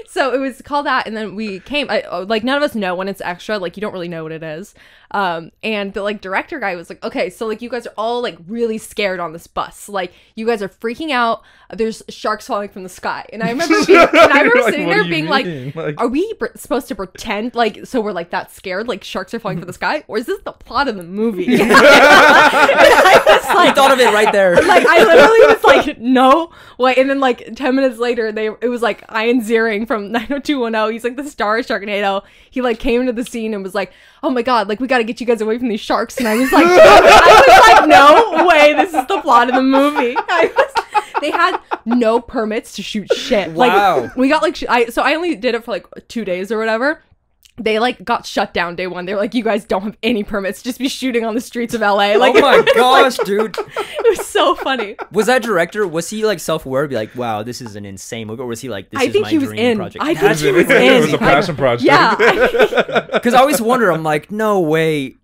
So it was called that, and then we came. Like none of us know when it's extra. Like you don't really know what it is. And the like director guy was like, okay, so like you guys are all like really scared on this bus. Like you guys are freaking out. There's sharks falling from the sky, and I remember sitting there being like, are we supposed to pretend like so we're like that scared like sharks are falling from the sky, or is this the plot of the movie? And I was like, I thought of it right there. Like I literally was like, no, wait. And then like 10 minutes later, it was like Ian Ziering from 90210. He's like the star of Sharknado. He like came into the scene and was like, oh my god, like we got to get you guys away from these sharks. And I was like, no way, this is the plot of the movie. They had no permits to shoot shit. Wow. Like we got like so I only did it for like 2 days or whatever. They like got shut down day one. They were like, you guys don't have any permits. Just be shooting on the streets of LA. Like, oh my gosh, dude. It was so funny. Was that director, was he like self-aware? Be like, wow, this is an insane movie? Or was he like, this is my dream project? I think he was in. It was a passion project. Yeah. Because I always wonder, I'm like, no way.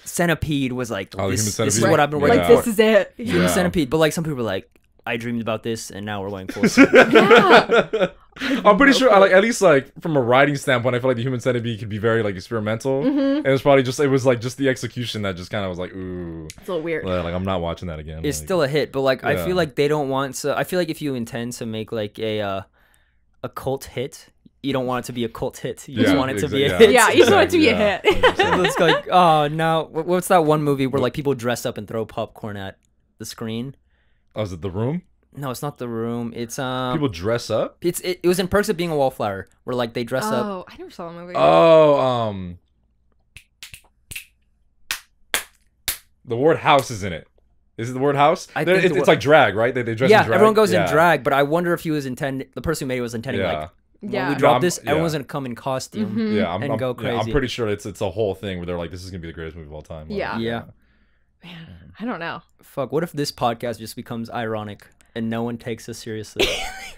Centipede was like, this is what I've been waiting for. Like, this is it. Human Centipede. But like some people were like, I dreamed about this and now we're going full circle. Yeah. I'm pretty sure, like at least like from a writing standpoint, I feel like the Human Centipede could be very like experimental, and it's probably just just the execution that just kind of was like, ooh, it's a little weird. Like I'm not watching that again. It's still a hit, but like I feel like they don't want to. I feel like if you intend to make like a cult hit, you don't want it to be a cult hit. You just want it to be a hit. Yeah, you just want it to be a hit. It's like, oh no, what's that one movie where like people dress up and throw popcorn at the screen. Oh, is it The Room? No, it's not The Room. It's People dress up. It was in Perks of Being a Wallflower, where like they dress up. Oh, I never saw the movie. Oh, the word house is in it. Is it the word house? It's like drag, right? They dress in drag. Everyone goes in drag, but I wonder if he was the person who made it was intending like, when we drop this, everyone's gonna come in costume and go crazy. I'm pretty sure it's a whole thing where they're like, this is gonna be the greatest movie of all time. Like, yeah. Man, I don't know. Fuck, what if this podcast just becomes ironic and no one takes us seriously?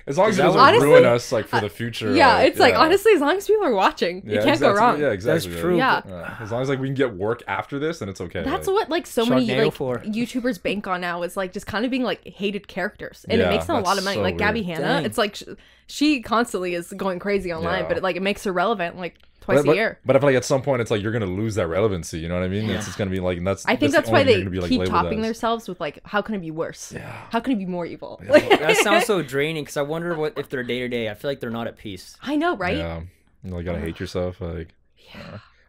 As long as it doesn't ruin us like for the future. Yeah, it's like honestly, as long as people are watching, you can't go wrong. Yeah, exactly. That's true. Yeah. As long as like we can get work after this, then it's okay. That's what like so many like for. YouTubers bank on now is like just kind of being like hated characters, and it makes them a lot of money. So like Gabby weird. Hanna, it's like she constantly is going crazy online, but it makes her relevant like twice a year. But I feel like at some point it's like you're gonna lose that relevancy. You know what I mean? It's just gonna be like, and I think that's why they keep topping themselves with like, how can it be worse? Yeah. How can it be more evil? Yeah. That sounds so draining because I wonder what if they're day to day. I feel like they're not at peace. I know, right? Yeah. You like gotta hate yourself. Like,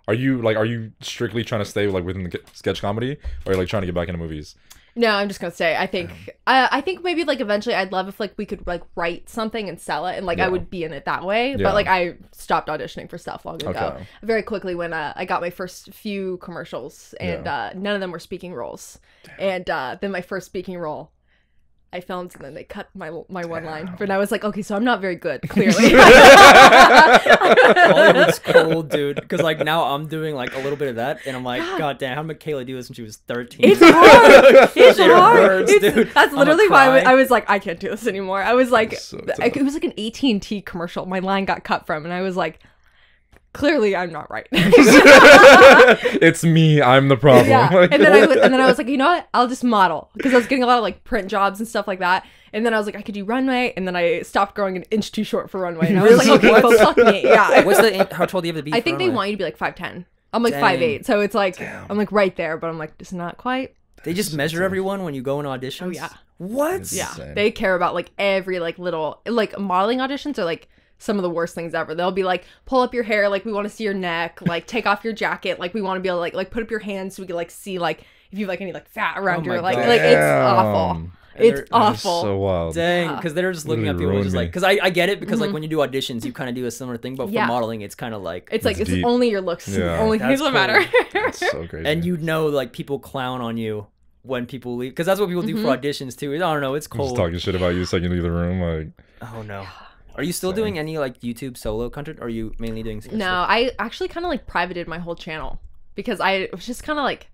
are you strictly trying to stay like within the sketch comedy, or are you like trying to get back into movies? No, I'm just gonna say I think maybe like eventually I'd love if like we could like write something and sell it and like I would be in it that way. But like I stopped auditioning for stuff long ago. Very quickly when I got my first few commercials and none of them were speaking roles. And then my first speaking role I filmed and then they cut my one line. But I was like, okay, so I'm not very good, clearly. Hollywood's cold, dude. Because like now I'm doing like a little bit of that, and I'm like, God damn, how did Mikaela do this when she was 13? It's hard. It's hard. Hurts, dude. That's literally why I was like, I can't do this anymore. I was like, So it was like an AT&T commercial. My line got cut from, and I was like, clearly I'm not right. It's me. I'm the problem. Yeah. Like, And then I was like, you know what? I'll just model because I was getting a lot of like print jobs and stuff like that. And then I was like, I could do runway, and then I stopped growing an inch too short for runway. And I was like, okay, well, fuck me. Yeah. How tall do you have to be? I think they want you to be like 5'10". I'm like 5'8", so it's like I'm like right there, but I'm like it's not quite. They just measure everyone when you go in auditions. Oh yeah. What? Yeah. They care about like every like little like modeling auditions are like some of the worst things ever. They'll be like, pull up your hair, like we want to see your neck, like take off your jacket, like we want to be able to like put up your hands so we can like see like if you have like any like fat around your like it's awful. It's awful. So wild. Dang, because they're just looking at people just like, because I get it, because like when you do auditions, you kind of do a similar thing, but for modeling, it's kind of like it's like it's deep. only your looks, only things that matter. That's so crazy. And you know, like people clown on you when people leave, because that's what people do for auditions too. I don't know, it's cold. Just talking shit about you so you can leave the room, like. Oh no. Are you still doing any like YouTube solo content, or are you mainly doing sketch No, stuff? I actually kind of like privated my whole channel because I was just kind of like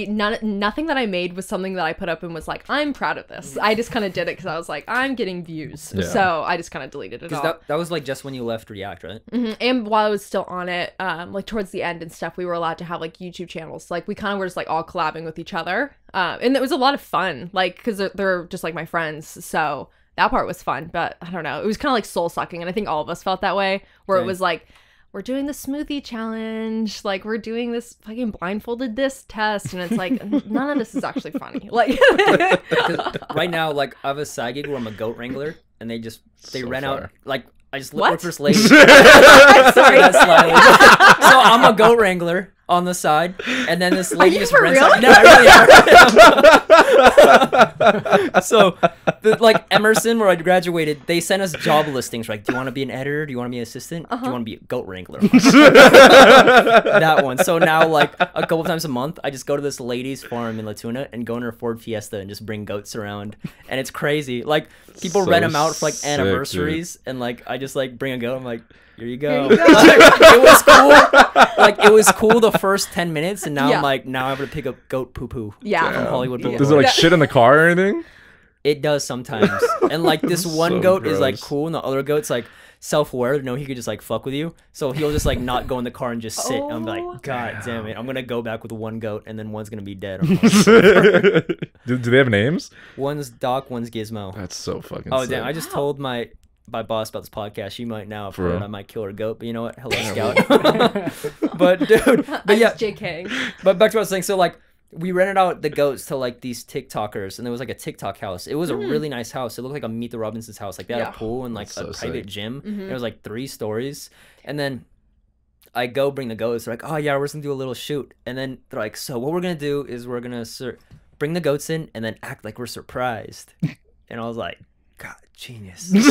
nothing that I made was something that I put up and was like, I'm proud of this. I just kind of did it because I was like, I'm getting views. So I just kind of deleted it all. That was like just when you left React, right? And while I was still on it, like towards the end and stuff, we were allowed to have like YouTube channels. Like we kind of were just like all collabing with each other. And it was a lot of fun, like, because they're just like my friends. So that part was fun, but I don't know. It was kind of like soul sucking. And I think all of us felt that way, where it was like, we're doing the smoothie challenge, like we're doing this fucking blindfolded this test, and it's like none of this is actually funny. Like right now, like I have a side gig where I'm a goat wrangler, and they rent out like I just work for this lady. Sorry. So I'm a goat wrangler on the side, and then this lady just rents real? out. No, I really am. So, like Emerson, where I graduated, they sent us job listings. Like, do you want to be an editor? Do you want to be an assistant? Do you want to be a goat wrangler? That one. So now, like a couple times a month, I just go to this lady's farm in Latuna and go in her Ford Fiesta and just bring goats around, and it's crazy. Like people rent them out for like anniversaries, and like I just like bring a goat. I'm like, here you go. Like, it was cool. Like it was cool the first 10 minutes, and now I'm like, now I'm gonna pick up goat poo poo. From Hollywood Boulevard. Does it like shit in the car or anything? It does sometimes. And like this one goat gross. is like cool, and the other goat's like self-aware. No, he could just like fuck with you, so he'll just like not go in the car and just sit. I'm like, God damn it, I'm gonna go back with one goat, and then one's gonna be dead. Do they have names? One's Doc, one's Gizmo. That's so fucking Oh sick. damn, I just told my boss about this podcast. She might now have heard I might kill her goat, but you know what? Hello, Scout. But dude, but yeah, JK. But back to what I was saying. So like, we rented out the goats to like these TikTokers, and there was like a TikTok house. It was a really nice house. It looked like a Meet the Robinsons house. Like they had a pool and like a private gym. It was like 3 stories. And then I go bring the goats. They're like, oh yeah, we're just gonna do a little shoot. And then they're like, so what we're gonna do is we're gonna bring the goats in and then act like we're surprised. And I was like, God, genius. It's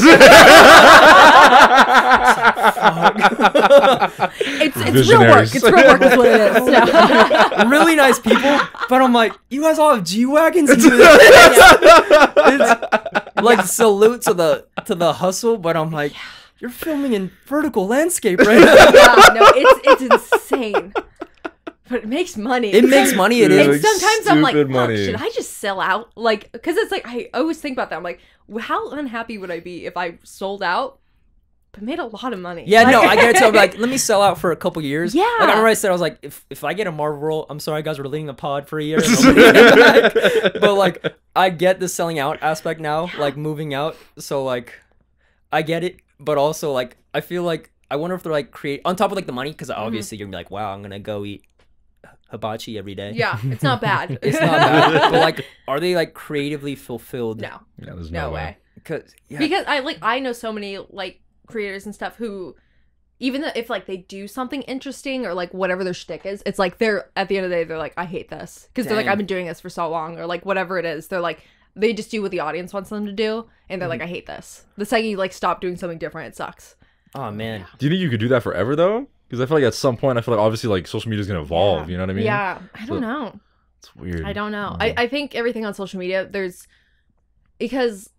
real work. It's real work is what it is. Yeah. Really nice people, but I'm like, you guys all have G-Wagons and do this. It's like salute to the hustle, but I'm like, you're filming in vertical landscape right now. Yeah, no, it's insane. But it makes money. It makes money. It is. And sometimes I'm like, money. should I just sell out? Like, because it's like, I always think about that. I'm like, how unhappy would I be if I sold out but made a lot of money? Yeah, no, I get it. So I'm like, let me sell out for a couple years. Yeah. Like, I remember I said, I was like, if I get a Marvel role, I'm sorry, guys, we're leading the pod for a year. But like, I get the selling out aspect now, like moving out. So like, I get it. But also like, I feel like, I wonder if they're like on top of like the money, because obviously you're gonna be like, wow, I'm gonna go eat hibachi every day. Yeah, it's not bad. It's not bad. But like, are they like creatively fulfilled? No. Yeah, there's No way. Because I know so many like creators and stuff who, even if like they do something interesting or like whatever their shtick is, it's like they're at the end of the day they're like, I hate this, because they're like, I've been doing this for so long, or like whatever it is, they're like, they just do what the audience wants them to do, and they're like, I hate this. The second you like stop doing something different, it sucks. Oh man. Do you think you could do that forever though? Because I feel like at some point, I feel like obviously like social media is gonna evolve. You know what I mean? Yeah, I don't know. It's weird. I don't know. I think everything on social media, because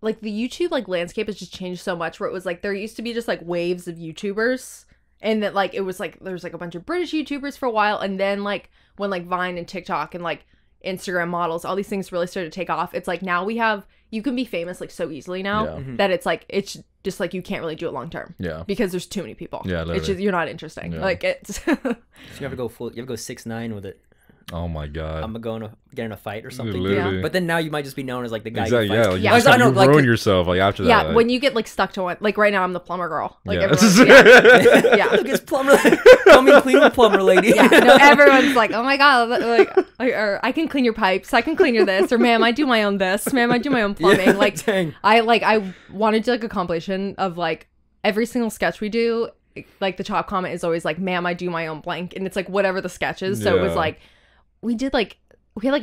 like the YouTube like landscape has just changed so much, where it was like there used to be just like waves of YouTubers, and that like it was like there was like a bunch of British YouTubers for a while, and then like when like Vine and TikTok and like Instagram models, all these things really started to take off. It's like now you can be famous like so easily now that it's just like you can't really do it long term. Yeah. Because there's too many people. Yeah, literally. It's just, you're not interesting. Yeah. Like it's so you ever go 6ix9ine with it? Oh my god. I'm gonna get in a fight or something. Yeah. But then now you might just be known as like the guy exactly, who fights. Yeah, like, you ruin yourself like after that. Yeah, like, when you get like stuck to one, like right now I'm the plumber girl. Like yeah. everyone, yeah. Look, it's plumber. Come clean with plumber lady. Yeah, no, everyone's like, oh my god, like, or I can clean your pipes, I can clean your this, or ma'am, I do my own this, ma'am, I do my own plumbing. Yeah, like, dang. I wanted to like a compilation of like every single sketch we do. Like the top comment is always like, ma'am, I do my own blank, and it's like whatever the sketch is. So it was like. We had like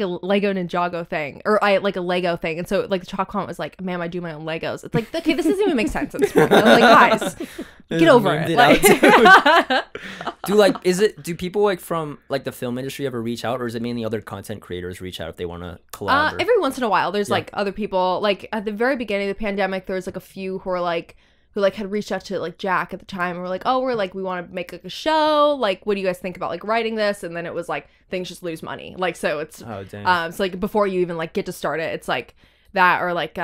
a Lego Ninjago thing, or like a Lego thing, and so like the top comment was like, "Ma'am, I do my own Legos." It's like, okay, this doesn't even make sense at this point. I'm like, guys, get over it. Like, do people like from like the film industry ever reach out, or is it mainly other content creators reach out if they want to collab? Every once in a while, there's like other people. Like at the very beginning of the pandemic, there was like a few who had reached out to like Jack at the time, and we're like, oh, we want to make like a show, like what do you guys think about like writing this? And then it was like things just lose money, like, so it's so like before you even like get to start it, it's like that, or like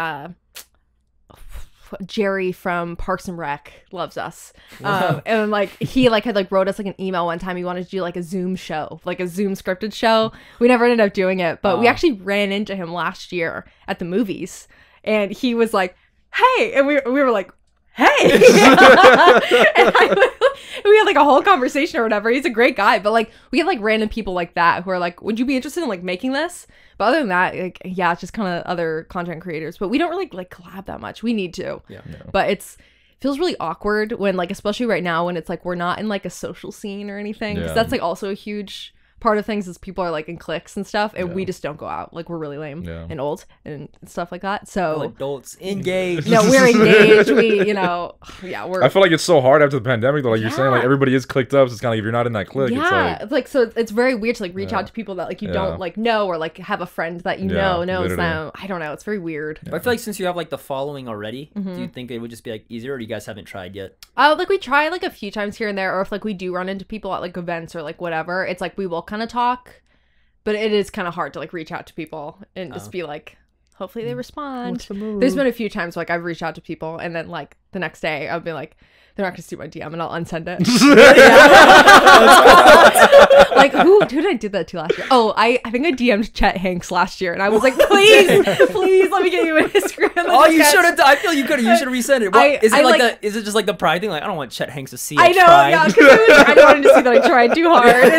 Jerry from Parks and Rec loves us. And like he like had like wrote us like an email one time, he wanted to do like a Zoom show, like a Zoom scripted show. We never ended up doing it, but we actually ran into him last year at the movies, and he was like, hey, and we were like, hey. And we had like a whole conversation or whatever. He's a great guy, but like we have like random people like that who are like, would you be interested in like making this? But other than that, like, yeah, it's just kind of other content creators, but we don't really like collab that much. We need to, but it feels really awkward when like, especially right now when it's like we're not in like a social scene or anything, because that's like also a huge part of things is people are like in cliques and stuff, and we just don't go out. Like we're really lame and old and stuff like that. So all adults engaged. No, we're engaged. We, we're. I feel like it's so hard after the pandemic though. Like you're saying, like everybody is clicked up. So it's kind of like if you're not in that clique, it's like so it's very weird to like reach out to people that like you don't like know, or like have a friend that you knows them. I don't know. It's very weird. But I feel like since you have like the following already, do you think it would just be like easier, or you guys haven't tried yet? Like we try like a few times here and there, or if like we do run into people at like events or like whatever, it's like we will kind of talk. But it is kind of hard to like reach out to people and just be like, hopefully they respond. There's been a few times like I've reached out to people, and then like the next day I'll be like, they're not gonna see my DM, and I'll unsend it. Like who did I did that to last year? Oh, I think I DM'd Chet Hanks last year, and I was like, please let me get you an Instagram. Oh, you should have. I feel you could have. You should have resent it. Is it is it just like the pride thing? Like I don't want Chet Hanks to see. I know, yeah, because I don't want him to see that I tried too hard. And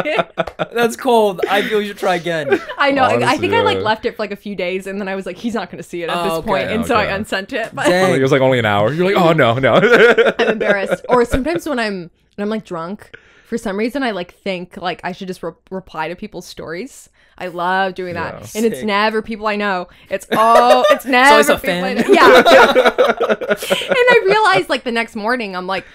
then that's cold. I feel you should try again. I know. Honestly, I think I like left it for like a few days, and then I was like, he's not gonna see it at this point, and so I unsent it. But it was like only an hour. You're like, oh no. I'm embarrassed. Or sometimes when I'm like drunk for some reason I like think like I should just reply to people's stories. I love doing that. And Sick. it's never people I know. It's never always a people fan. I know. Yeah. And I realized like the next morning, I'm like,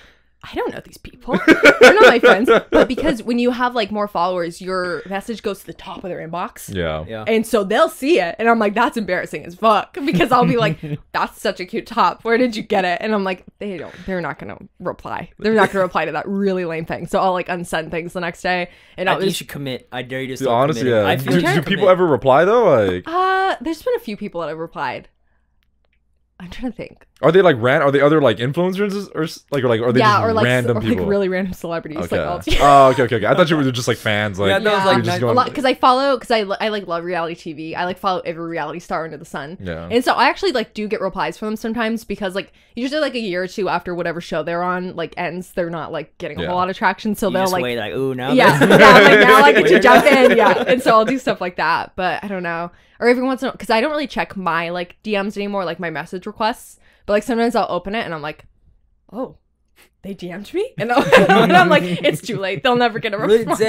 I don't know these people. They're not my friends. But because when you have like more followers, your message goes to the top of their inbox. Yeah. And so they'll see it. And I'm like, that's embarrassing as fuck. Because I'll be like, that's such a cute top. Where did you get it? And I'm like, they're not going to reply. They're not going to reply to that really lame thing. So I'll like unsend things the next day. And I think you should commit. I dare you to Dude, start honestly, committing. yeah. I feel Do people ever reply though? Like, there's been a few people that have replied. I'm trying to think. are they like are they other like influencers or are they just random people? Like really random celebrities. Okay. Like okay. I thought you were just like fans. Like, Yeah, that was, like, just a going, lot because I follow because I like love reality TV. I like follow every reality star under the sun. Yeah. And so I actually like do get replies from them sometimes because like usually like a year or two after whatever show they're on like ends, they're not like getting a whole lot of traction. So You they'll just like wait like, ooh, now. yeah, like now I get to jump in. Yeah. And so I'll do stuff like that. But I don't know. Or every once in a while, because I don't really check my like DMs anymore, like my message requests. But like sometimes I'll open it and I'm like, oh, they DM'd me? And I'm like, it's too late. They'll never get a response.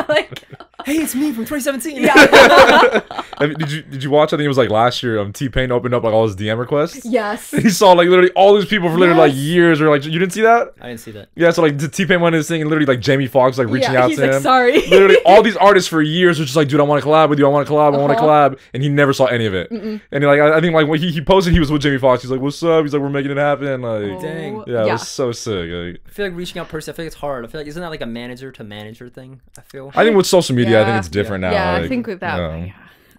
Like, hey, it's me from 2017. yeah. did you watch? I think it was like last year. T-Pain opened up like all his DM requests. Yes. He saw like literally all these people for literally like years, or like you didn't see that? I didn't see that. Yeah, so like T-Pain went in his thing, and literally like Jamie Foxx like reaching out he's to like, him. sorry. Literally all these artists for years were just like, dude, I want to collab with you. I want to collab. I want to collab, and he never saw any of it. And he, like I think like when he posted, he was with Jamie Foxx. He's like, what's up? He's like, we're making it happen. Like, Dang. yeah, it was so sick. Like, I feel like reaching out personally, I feel like it's hard. I feel like, isn't that like a manager to manager thing? I think with social media, I think Yeah. it's different now. Yeah, like, I think with that, yeah. yeah.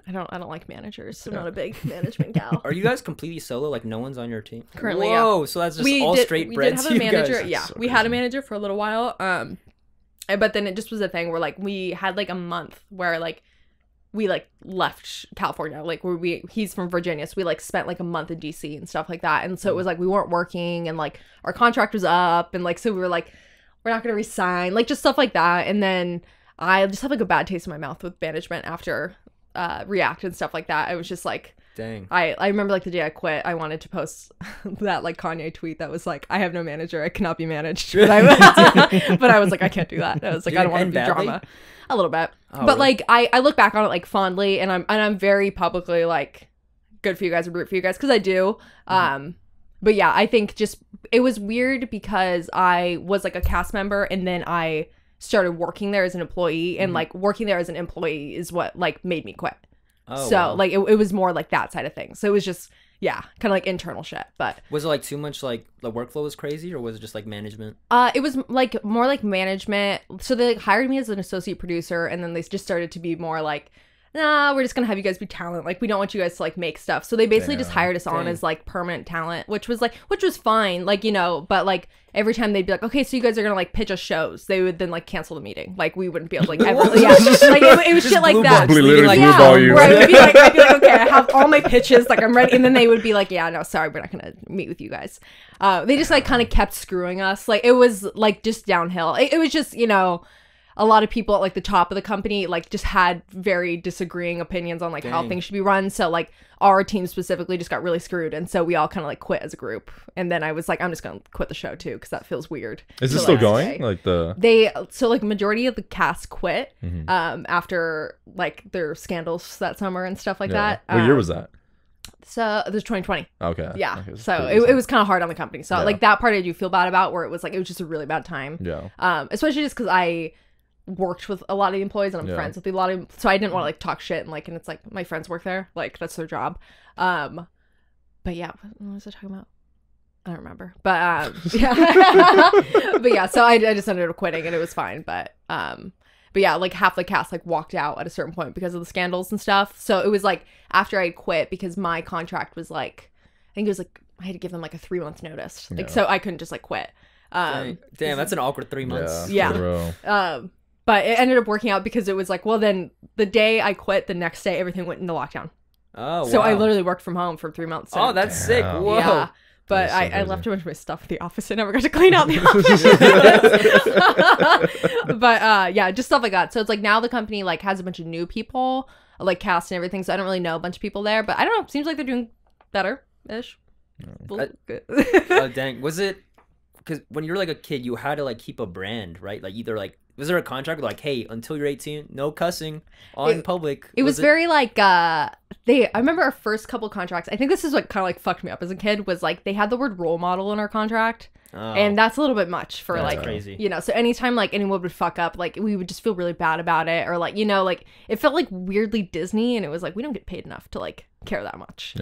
I don't like managers. I'm not a big management gal. Are you guys completely solo? Like no one's on your team? Currently, Whoa, so that's just all straight we bread did have to a you manager. guys. Yeah, So we had a manager for a little while. But then it just was a thing where like we had like a month where like we like left California, like where he's from Virginia, so we like spent like a month in DC and stuff like that. And so it was like we weren't working, and like our contract was up, and like so we were like, we're not gonna resign, like just stuff like that. And then I just have like a bad taste in my mouth with management after React and stuff like that. I was just like, dang. I remember like the day I quit, I wanted to post that like Kanye tweet that was like, I have no manager, I cannot be managed. But I was like, I can't do that. I was like, Did I it don't want to end be badly? drama. A little bit. Oh, But really? like I look back on it like fondly, and I'm very publicly like, good for you guys, and root for you guys, because I do. But yeah, I think just it was weird because I was like a cast member, and then I started working there as an employee, and like working there as an employee is what like made me quit. Oh, So wow. like it was more like that side of things. So it was just kind of like internal shit. But Was it like too much, like the workflow was crazy, or was it just like management? it was like more like management. So they like, hired me as an associate producer, and then they just started to be more like, nah, we're just gonna have you guys be talent. Like we don't want you guys to like make stuff. So they basically just hired us on as like permanent talent, which was fine, like, you know. But like every time they'd be like, okay, so you guys are gonna like pitch us shows, they would then like cancel the meeting. Like we wouldn't be able to like ever, like it was shit like that. Literally like, blue Yeah, ball you. right. I'd be like, okay, I have all my pitches, like I'm ready, and then they would be like, yeah, no, sorry, we're not gonna meet with you guys. They just like kind of kept screwing us. Like it was like just downhill. It was just, you know, a lot of people at like the top of the company like just had very disagreeing opinions on like how things should be run. So like our team specifically just got really screwed, and so we all kind of like quit as a group. And then I was like, I'm just gonna quit the show too, because that feels weird. Is this to, still like, going? stay. Like the So like majority of the cast quit Mm-hmm. after like their scandals that summer and stuff like that. What year was that? So it was 2020. Okay. Yeah. Okay, So pretty it was kind of hard on the company. So Yeah. like that part I do feel bad about, where it was just a really bad time. Yeah. Especially just because I worked with a lot of the employees, and I'm Yeah. friends with a lot of, so I didn't want to like talk shit, and it's like my friends work there, like that's their job. But yeah, what was I talking about? I don't remember. But yeah. But yeah, so I just ended up quitting, and it was fine. But yeah, like half the cast like walked out at a certain point because of the scandals and stuff. So it was like after I quit, because my contract was like, I think it was like I had to give them like a 3-month notice. Like so I couldn't just like quit. Damn, that's an awkward 3 months. Yeah. For real. But it ended up working out, because it was like, well, then the day I quit, the next day everything went into lockdown. Oh, So wow. I literally worked from home for 3 months. Oh, that's sick. Damn. Whoa. Yeah. But That's so I crazy. left a bunch of my stuff at the office. I never got to clean out the office. But yeah, just stuff like that. So it's like now the company like has a bunch of new people, like cast and everything. So I don't really know a bunch of people there, but I don't know. Seems like they're doing better-ish. Oh, dang. Was it because when you were like a kid, you had to like keep a brand, right? Like either like Was there a contract like, hey, until you're 18, no cussing on public? It was very like I remember our first couple contracts. I think this is what kind of like fucked me up as a kid, was like they had the word role model in our contract. And that's a little bit much for like crazy. You know, so anytime like anyone would fuck up, like we would just feel really bad about it, or like, you know, like it felt like weirdly Disney, and it was like we don't get paid enough to like care that much.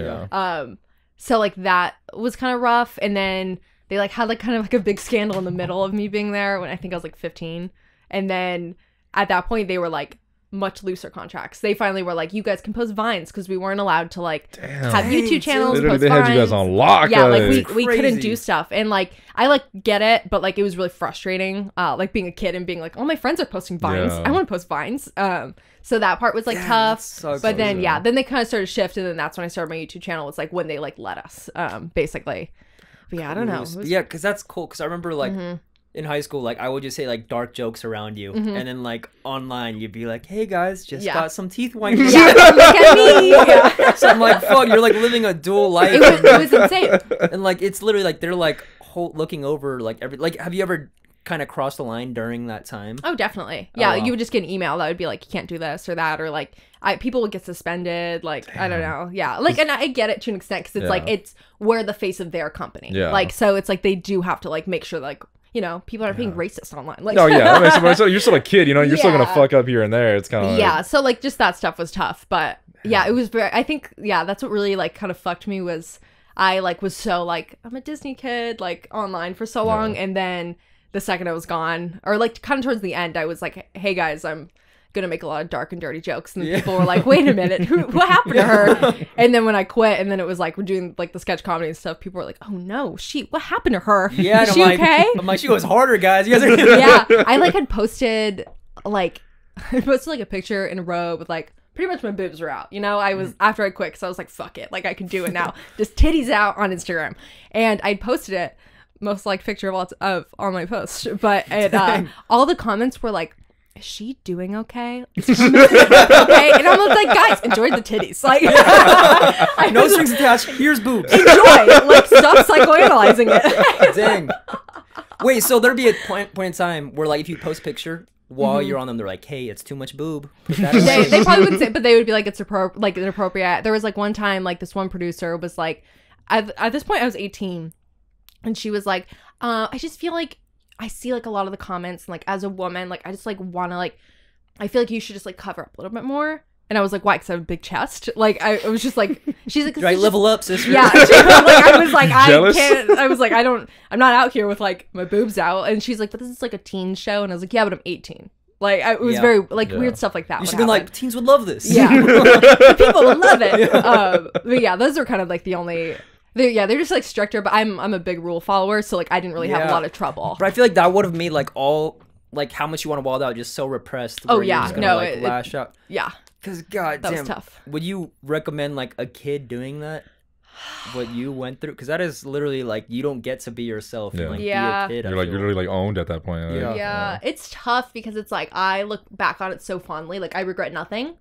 So like that was kind of rough. And then they like had like kind of like a big scandal in the middle of me being there when I think I was like 15. And then at that point they were like much looser contracts. They finally were like, you guys can post Vines, because we weren't allowed to like have YouTube channels. Literally, they had you guys on lock. Yeah, like we couldn't do stuff. And like I like get it, but like it was really frustrating. Like being a kid and being like, all my friends are posting Vines. I want to post Vines. So that part was like tough. But then then they kind of started to shift, and then that's when I started my YouTube channel. It's like when they like let us, basically. But yeah, I don't know. Yeah, because that's cool. Because I remember like in high school, like I would just say like dark jokes around you, and then like online you'd be like, "Hey guys, just got some teeth whitening." Look at me. So I'm like, "Fuck, you're like living a dual life." It was insane. And like it's literally like they're like looking over like every like. Have you ever kind of crossed the line during that time? Oh, definitely. Yeah, you would just get an email that would be like, you can't do this or that, or like people would get suspended. Like I don't know. Yeah, like, and I get it to an extent, because it's like it's we're the face of their company. Yeah. Like so it's like they do have to like make sure like, you know, people aren't being racist online. Like, oh yeah, I mean, so you're still a kid, you know, you're still gonna fuck up here and there. It's kind of like, so like just that stuff was tough, but yeah, it was very. I think that's what really like kind of fucked me, was I like was so like, I'm a Disney kid like online for so long, and then the second I was gone, or like kind of towards the end, I was like, hey guys, I'm gonna make a lot of dark and dirty jokes, and then people were like, wait a minute, what happened to her? And then when I quit, and then it was like we're doing like the sketch comedy and stuff, people were like, oh no, what happened to her? Yeah, is she okay? I'm like, she goes harder, guys. You guys are yeah, I like had posted like a picture in a row with like pretty much my boobs were out, you know. I was after I quit, because I was like, fuck it, like I can do it now. Just titties out on Instagram, and I'd posted it, most liked picture of all my posts, but all the comments were like, is she doing okay? Is she okay? And I'm like, guys, enjoy the titties. Like, no strings attached. Here's boobs. Enjoy. Like, stop psychoanalyzing it. Dang. Wait, so there'd be a point in time where, like, if you post a picture while you're on them, they're like, hey, it's too much boob. Put that away. They probably wouldn't say, but they would be like, it's inappropriate. There was like one time, like this one producer was like, at this point I was 18, and she was like, I just feel like I see like a lot of the comments, and like as a woman, like I just like want to like, I feel like you should just like cover up a little bit more. And I was like, why? Because I have a big chest. Like I was just like, she's like, right, level up, sister. Yeah. Like, I was like, I can't. I was like, I'm not out here with like my boobs out. And she's like, but this is like a teen show. And I was like, yeah, but I'm 18. Like it was very like weird stuff like that. You should have been like, teens would love this. Yeah, people would love it. But yeah, those are kind of like the only. They're just like stricter, but I'm a big rule follower, so like I didn't really have a lot of trouble. But I feel like that would have made like all like how much you want to wild out just so repressed. Oh yeah, no, like, lash out. Yeah, because god damn, that was tough. Would you recommend like a kid doing that? What you went through? Because that is literally like you don't get to be yourself. And, like, be a kid, you're literally like owned at that point. Like, yeah, it's tough because it's like I look back on it so fondly. Like I regret nothing.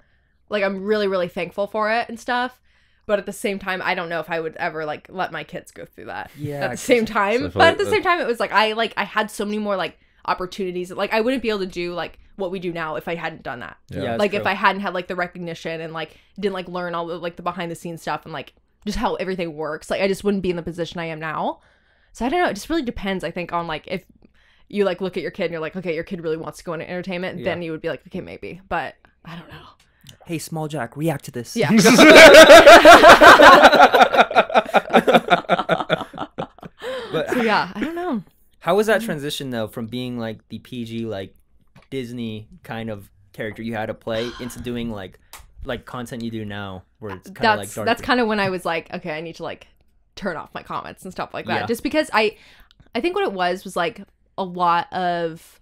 Like I'm really really thankful for it and stuff. But at the same time, I don't know if I would ever like let my kids go through that. Yeah. At the same time, but at the same time, it was like I had so many more like opportunities. Like I wouldn't be able to do like what we do now if I hadn't done that. Yeah. Like if I hadn't had like the recognition and like didn't like learn all the like the behind the scenes stuff and like just how everything works. Like I just wouldn't be in the position I am now. So I don't know. It just really depends. I think on like if you like look at your kid and you're like, okay, your kid really wants to go into entertainment, then you would be like, okay, maybe. But I don't know. Hey, Small Jack, react to this. Yeah. But, so yeah, I don't know. How was that transition though from being like the PG like Disney kind of character you had to play into doing like content you do now where it's kind of like dark? That's kind of when I was like, okay, I need to like turn off my comments and stuff like that. Just because I think what it was like a lot of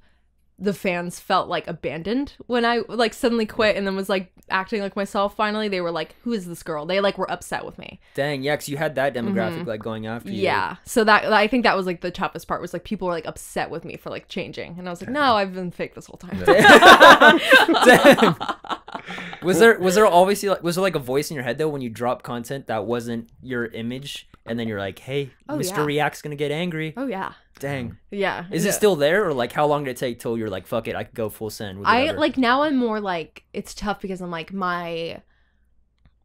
the fans felt like abandoned when I like suddenly quit and then was like acting like myself finally. They were like, who is this girl? They like were upset with me. Dang, yeah, because you had that demographic like going after you. Yeah, so that I think that was like the toughest part was like people were like upset with me for like changing, and I was like, no, I've been fake this whole time. Dang. Was there obviously like, was there like a voice in your head though when you drop content that wasn't your image, and then you're like, hey, Mr. React's gonna get angry? Oh yeah. Dang. Yeah. Is it still there, or like how long did it take till you're like, fuck it, I could go full send? With I whatever? like now I'm more like, it's tough because I'm like my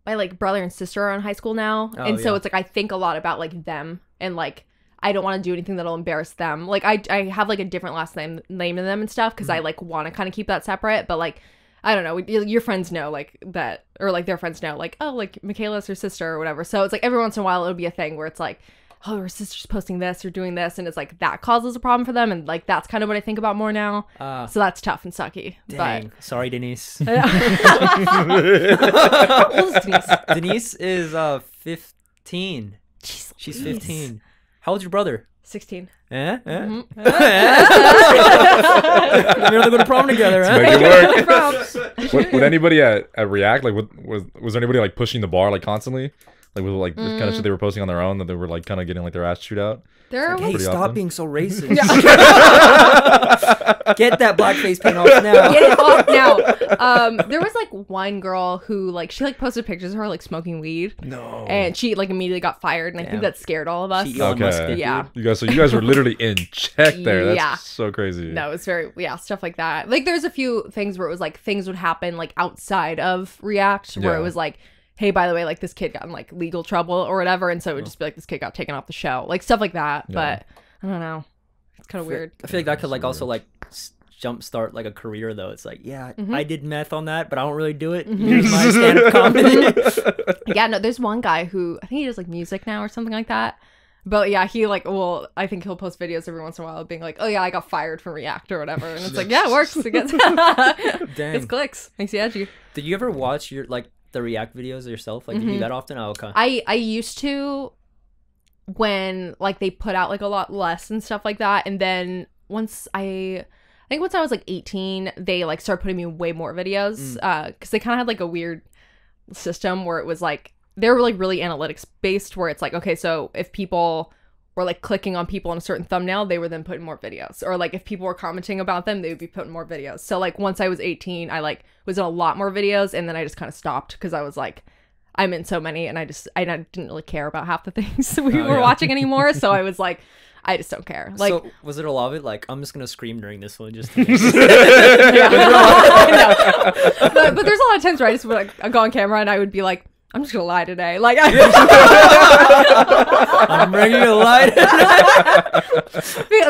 like brother and sister are in high school now, and so it's like I think a lot about like them, and like I don't want to do anything that'll embarrass them. Like I have like a different last name than them and stuff because I like want to kind of keep that separate, but like I don't know, your friends know like that, or like their friends know like, oh, like Mikaela's her sister or whatever. So it's like every once in a while it'll be a thing where it's like, oh, her sister's posting this or doing this, and it's like that causes a problem for them, and like that's kind of what I think about more now. So that's tough and sucky. Dang. But Sorry, Denise. How old is Denise? Denise is 15. Jeez, She's Louise. 15. How old's your brother? 16. Eh? Mhm. Maybe they'll go to prom together, huh? Make it work. Would anybody at React like was there anybody like pushing the bar like constantly, like with like the kind of shit they were posting on their own that they were like kind of getting like their ass chewed out? There are Hey, Pretty stop often. being so racist. Get that blackface paint off now. Get it off now. There was like one girl who like she like posted pictures of her like smoking weed. No. And she like immediately got fired, and I think that scared all of us. She Elon Musk Okay. it, Yeah. dude. So you guys were literally in check there. That's Yeah. so crazy. No, it's very stuff like that. Like there's a few things where it was like things would happen like outside of React where Yeah. it was like, hey, by the way, like this kid got in like legal trouble or whatever, and so it would just be like this kid got taken off the show, like stuff like that. Yeah. But I don't know, it's kind of weird. I feel like that could like also like jumpstart like a career though. It's like, yeah, I did meth on that, but I don't really do it. Here's my stand-up comedy. Yeah, no, there's one guy who I think he does like music now or something like that. But yeah, he like, well, I think he'll post videos every once in a while being like, oh yeah, I got fired from React or whatever, and it's like, yeah, it works. It gets Dang. it's clicks, makes you edgy. Did you ever watch your like the React videos yourself? Like, do you do that often? Oh, okay. I used to when like they put out like a lot less and stuff like that, and then once I think once I was like 18, they like started putting me in way more videos because they kind of had like a weird system where it was like they were like really analytics based, where it's like, okay, so if people were like clicking on people on a certain thumbnail, they were then putting more videos, or like if people were commenting about them, they would be putting more videos. So like once I was 18, I like was in a lot more videos, and then I just kind of stopped because I was like, I'm in so many, and I didn't really care about half the things we were watching anymore. So I was like, I just don't care. Like, so was it a lot of it? Like, I'm just gonna scream during this one just to make but there's a lot of times where I just would like, I go on camera and I would be like, I'm just gonna lie today. Like, I'm ready to lie today.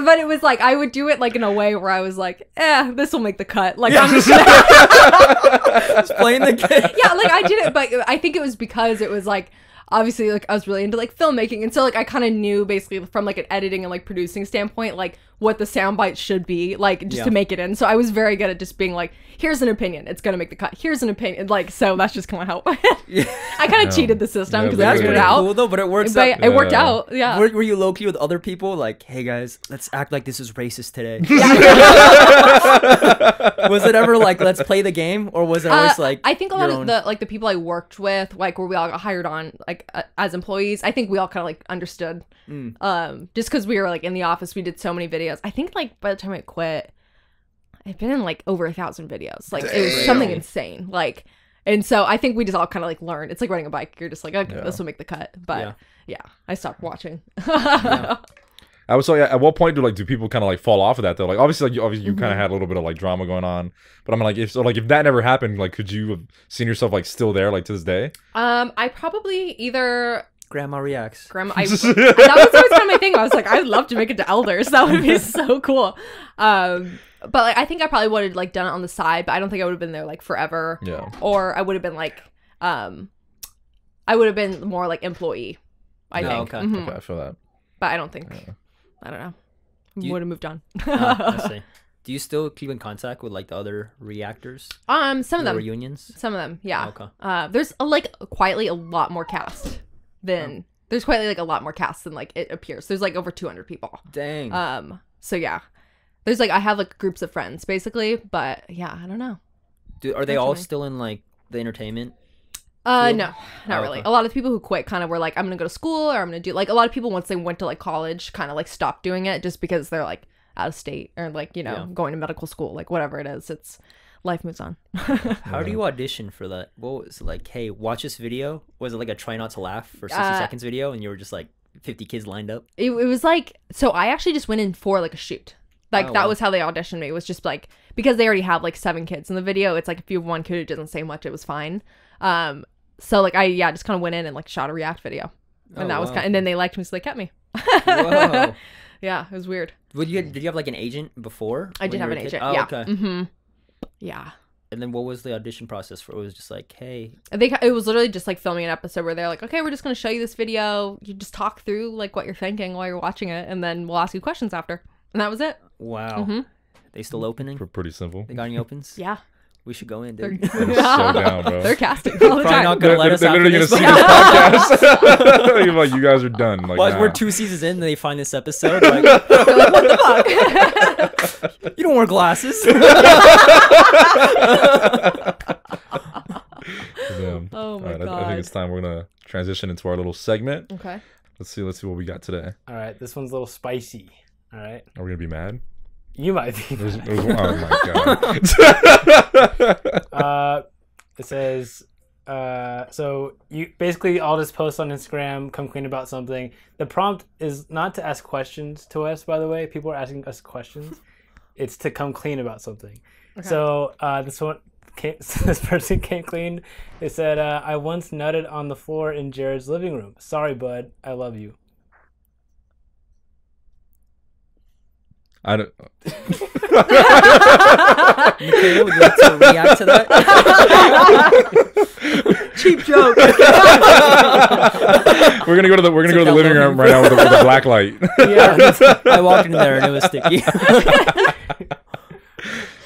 but it was like I would do it like in a way where I was like, this will make the cut. Like I'm just Just playing the game. yeah, like I did it, but I think it was because it was like obviously like I was really into like filmmaking, and so like I kind of knew basically from like an editing and like producing standpoint like what the sound bites should be like just to make it in. So I was very good at just being like, here's an opinion, it's gonna make the cut. Here's an opinion, like, so that's just kind of how I kind of cheated the system because I figured it out. Cool though, but it works. But it worked out. Yeah. Were you low key with other people? Like, hey guys, let's act like this is racist today. Was it ever like, let's play the game, or was it always like? I think a lot of the people I worked with, like where we all got hired on like as employees, I think we all kind of like understood. Just because we were like in the office, we did so many videos. I think like by the time I quit, I've been in like over 1,000 videos. Like it was something insane. Like, and so I think we just all kind of like learned. It's like riding a bike. You're just like, okay, this will make the cut. But yeah, I stopped watching. I was like, at what point do people kind of like fall off of that though? Like obviously you kind of had a little bit of like drama going on, but I'm like, if that never happened, like could you have seen yourself like still there like to this day? I probably either. Grandma reacts. That was always kind of my thing. I was like, I'd love to make it to Elders. That would be so cool. But like, I think I probably would have like done it on the side, but I don't think I would have been there like forever. Yeah. Or I would have been like, I would have been more like employee. I think. Okay. Okay, I feel that. But I don't think. I don't know. Would have moved on. I see. Do you still keep in contact with like the other reactors? Some of them. Reunions? Some of them, yeah. Okay. There's like quietly a lot more cast than there's quietly like a lot more cast than like it appears. There's like over 200 people. Dang. So yeah, there's like I have like groups of friends basically, but yeah, I don't know. Are they all still in like the entertainment? No, not really. Okay. A lot of the people who quit kind of were like, I'm gonna go to school, or I'm gonna do like a lot of people once they went to like college kind of like stopped doing it just because they're like, out of state or like, you know, going to medical school, like whatever it is, it's life moves on. How do you audition for that? What was it like, hey, watch this video? Was it like a try not to laugh for 60 seconds video and you were just like 50 kids lined up? It was like, so I actually just went in for like a shoot. Like that was how they auditioned me. It was just like, because they already have like 7 kids in the video, it's like if you have one kid who doesn't say much, it was fine. So like I just kind of went in and like shot a react video. And that was kind of, and then they liked me, so they kept me. Whoa. Yeah, it was weird. Did you have like an agent before? I did have an agent. Oh, yeah. okay. Mm-hmm. Yeah. And then what was the audition process for? It was just like, hey. It was literally just like filming an episode where they're like, okay, we're just going to show you this video. You just talk through like what you're thinking while you're watching it, and then we'll ask you questions after. And that was it. Wow. Mm-hmm. They still opening? Pretty simple. They got any opens? Yeah. We should go in, dude. So down, bro. They're casting all the Probably time. not gonna let us. They're literally gonna after see this. this podcast. You're like, you guys are done. Like, Well, nah. we're 2 seasons in, and they find this episode. Like, They're like, what the fuck? you don't wear glasses. Damn. Oh my All right, I God. think it's time. We're gonna transition into our little segment. Okay. Let's see what we got today. All right, this one's a little spicy. All right, Are we gonna be mad? you might be. Oh my god. It says, so you basically all just post on Instagram, come clean about something. The prompt is not to ask questions to us, by the way. People are asking us questions. It's to come clean about something. Okay. So this person came clean. They said, I once nutted on the floor in Jared's living room. Sorry, bud. I love you. I don't. Mikaela, would you like to react to that? Cheap joke. We're gonna go to the living room right now with a black light. Yeah. I walked in there and it was sticky.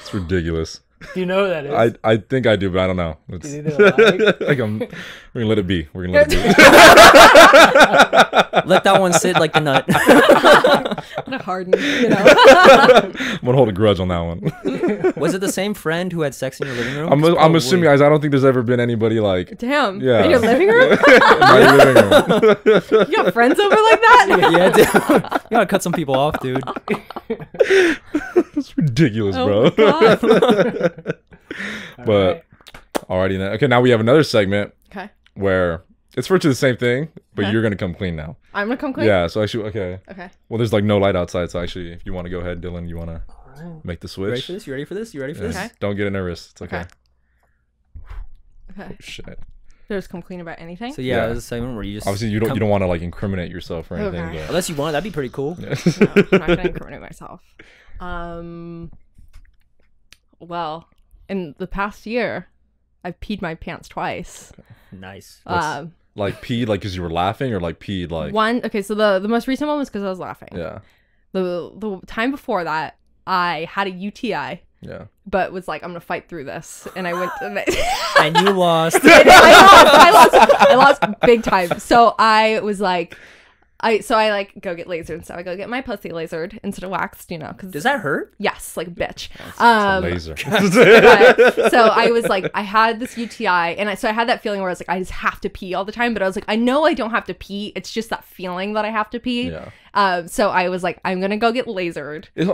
It's ridiculous. Do you know who that is? I think I do, but I don't know. It's, Is either like- like we're gonna let it be. We're gonna let it be. Let that one sit like the nut. Not hardened, you know. I'm gonna hold a grudge on that one. Was it the same friend who had sex in your living room? I'm assuming, guys. I don't think there's ever been anybody like Damn. Yeah. In your living room? in my living room. You got friends over like that? Yeah, dude. You gotta cut some people off, dude. It's ridiculous, Oh bro. my God. But alrighty then. Okay, now we have another segment Okay. where it's virtually the same thing, but Okay. you're gonna come clean now. I'm gonna come clean? Yeah. So actually, okay. Okay. Well, there's like no light outside, so actually, if you want to go ahead, Dylan, you want to make the You ready switch? for this? You ready for this? You ready for Yes. this? Okay. Don't get nervous. It's okay. Okay. Shit. Just come clean about anything? So yeah, Yeah. there's a segment where you just Obviously, you don't want to like incriminate yourself or anything. Okay. unless you want, that'd be pretty cool. But... No, I'm not gonna incriminate myself. Well, in the past year, I've peed my pants twice. Nice. like peed like because you were laughing, or like peed like Okay, so the most recent one was because I was laughing. yeah, The time before that, I had a UTI, yeah. but was like, I'm gonna fight through this, and I went. And you lost. I lost big time. So I was like, I like go get lasered and stuff. I go get my pussy lasered instead of waxed, you know, because Does that hurt? yes, like a bitch. Laser. But, so I was like, I had this UTI, and so I had that feeling where I was like, I just have to pee all the time. But I was like, I know I don't have to pee. It's just that feeling that I have to pee. Yeah. So I was like, I'm gonna go get lasered. I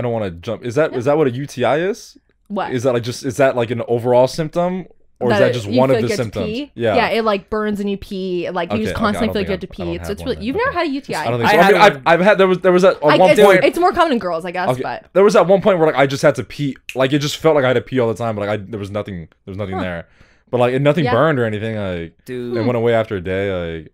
don't want to jump. Is that what a UTI is? What Is that like is that like an overall symptom, or is that just you one feel of like the you have to symptoms? pee? Yeah. Yeah, it like burns and you pee. Like you Okay, just okay, constantly I feel don't like you have to think I pee. don't So it's have really one you've then. never had a I UTI. don't think I so. I had mean, one. I've had there was at one point. It's more common in girls, I guess. Okay, But there was at one point where like I just had to pee. Like it just felt like I had to pee all the time, but like there was nothing there. But like nothing Yeah. burned or anything. Like Dude. it went away after a day. Like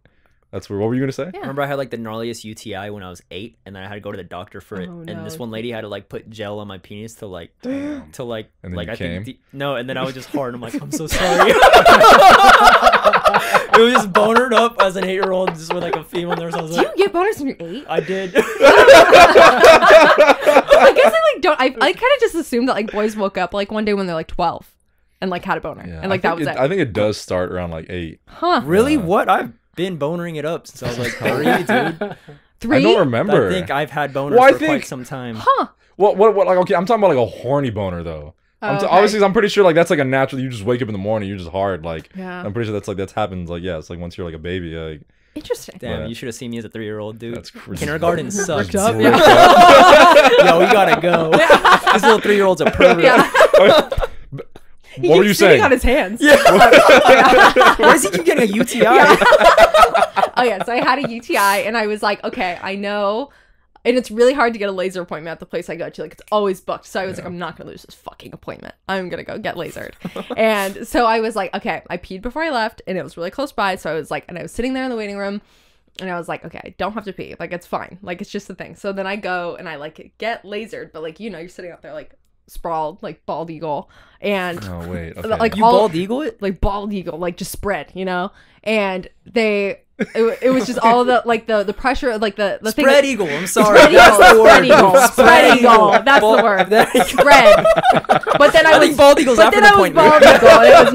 that's weird. What were you gonna say? Yeah. Remember I had like the gnarliest UTI when I was 8, and then I had to go to the doctor for it. Oh, And this no. one lady had to like put gel on my penis to like And then like you I came? think no, and then I was just hard. I'm like, I'm so sorry. It was just bonered up as an 8-year-old, just with like a female nurse. I was do like, you get boners when you're 8? I did. I guess I like don't. I kind of just assumed that like boys woke up like one day when they're like 12 and like had a boner Yeah, and like I that was think it. I think it does start around like 8. Huh? Really? Yeah. What? I've been bonering it up since I was like 3, dude. 3? I don't remember. I think I've had boners Well, I for think- quite some time. Huh? What like okay, I'm talking about like a horny boner though. Okay. Obviously, I'm pretty sure like that's like a natural. You just wake up in the morning, you're just hard. Like Yeah. I'm pretty sure that's happens. Like yeah, it's like once you're like a baby. Like Interesting. Damn, Yeah. you should have seen me as a 3-year-old, dude. That's crazy. Kindergarten sucked. up, Yo, yeah. we gotta go. This little 3-year-old's a pervert. Yeah. What were you saying? On his hands. Yeah. Why does he keep getting a UTI? Oh yeah, so I had a UTI, and I was like, okay, I know, and it's really hard to get a laser appointment at the place I go to. Like, it's always booked. So I was like, I'm not gonna lose this fucking appointment. I'm gonna go get lasered. And so I was like, okay, I peed before I left, and it was really close by. So I was like, and I was sitting there in the waiting room, and I was like, okay, I don't have to pee. Like, it's fine. Like, it's just the thing. So then I go and I like get lasered, but like, you know, you're sitting up there like sprawled, like bald eagle, and Oh wait. Okay. like You all, bald eagle it? like bald eagle, like just spread, you know. And it was just all the like the pressure, like the thing. Spread eagle. I'm sorry. Spread That's eagle, the word. spread eagle, spread eagle. That's the Bald- word. There you go. Spread. But then I think was bald eagle's but after then the I was appointment. bald eagle, and it was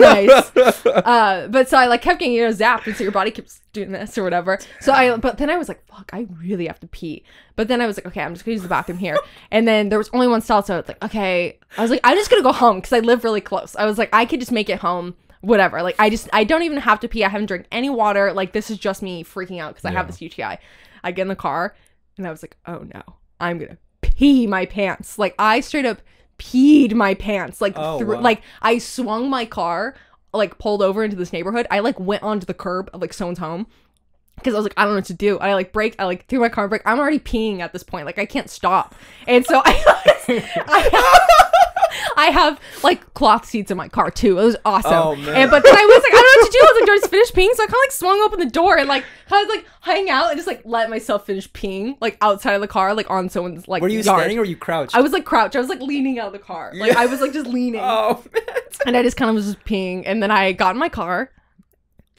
nice. But so I like kept getting, you know, zapped, and so your body keeps doing this or whatever. So but then I was like, fuck, I really have to pee. But then I was like, okay, I'm just gonna use the bathroom here. And then there was only one stall, so I was like, okay. I was like, I'm just gonna go home because I live really close. I was like, I could just make it home. Whatever. Like, I don't even have to pee. I haven't drank any water. Like, this is just me freaking out because I have this UTI. I get in the car and I was like, oh no, I'm gonna pee my pants. Like, I straight up peed my pants. Like, Oh, wow. like I swung my car, like pulled over into this neighborhood. I like went onto the curb of like someone's home because I was like, I don't know what to do. I like braked. I like threw my car brake. I'm already peeing at this point. Like, I can't stop. And so I have like cloth seats in my car too. It was awesome. Oh, man. But then I was like, I don't know what to do. I was like, do I just finish peeing? So I kind of like swung open the door and like I was like hang out and just like let myself finish peeing like outside of the car, like on someone's like Were you yard. standing or were you crouched? I was like crouched. I was like leaning out of the car. Like I was like just leaning. Oh, man. And I just kind of was just peeing. And then I got in my car,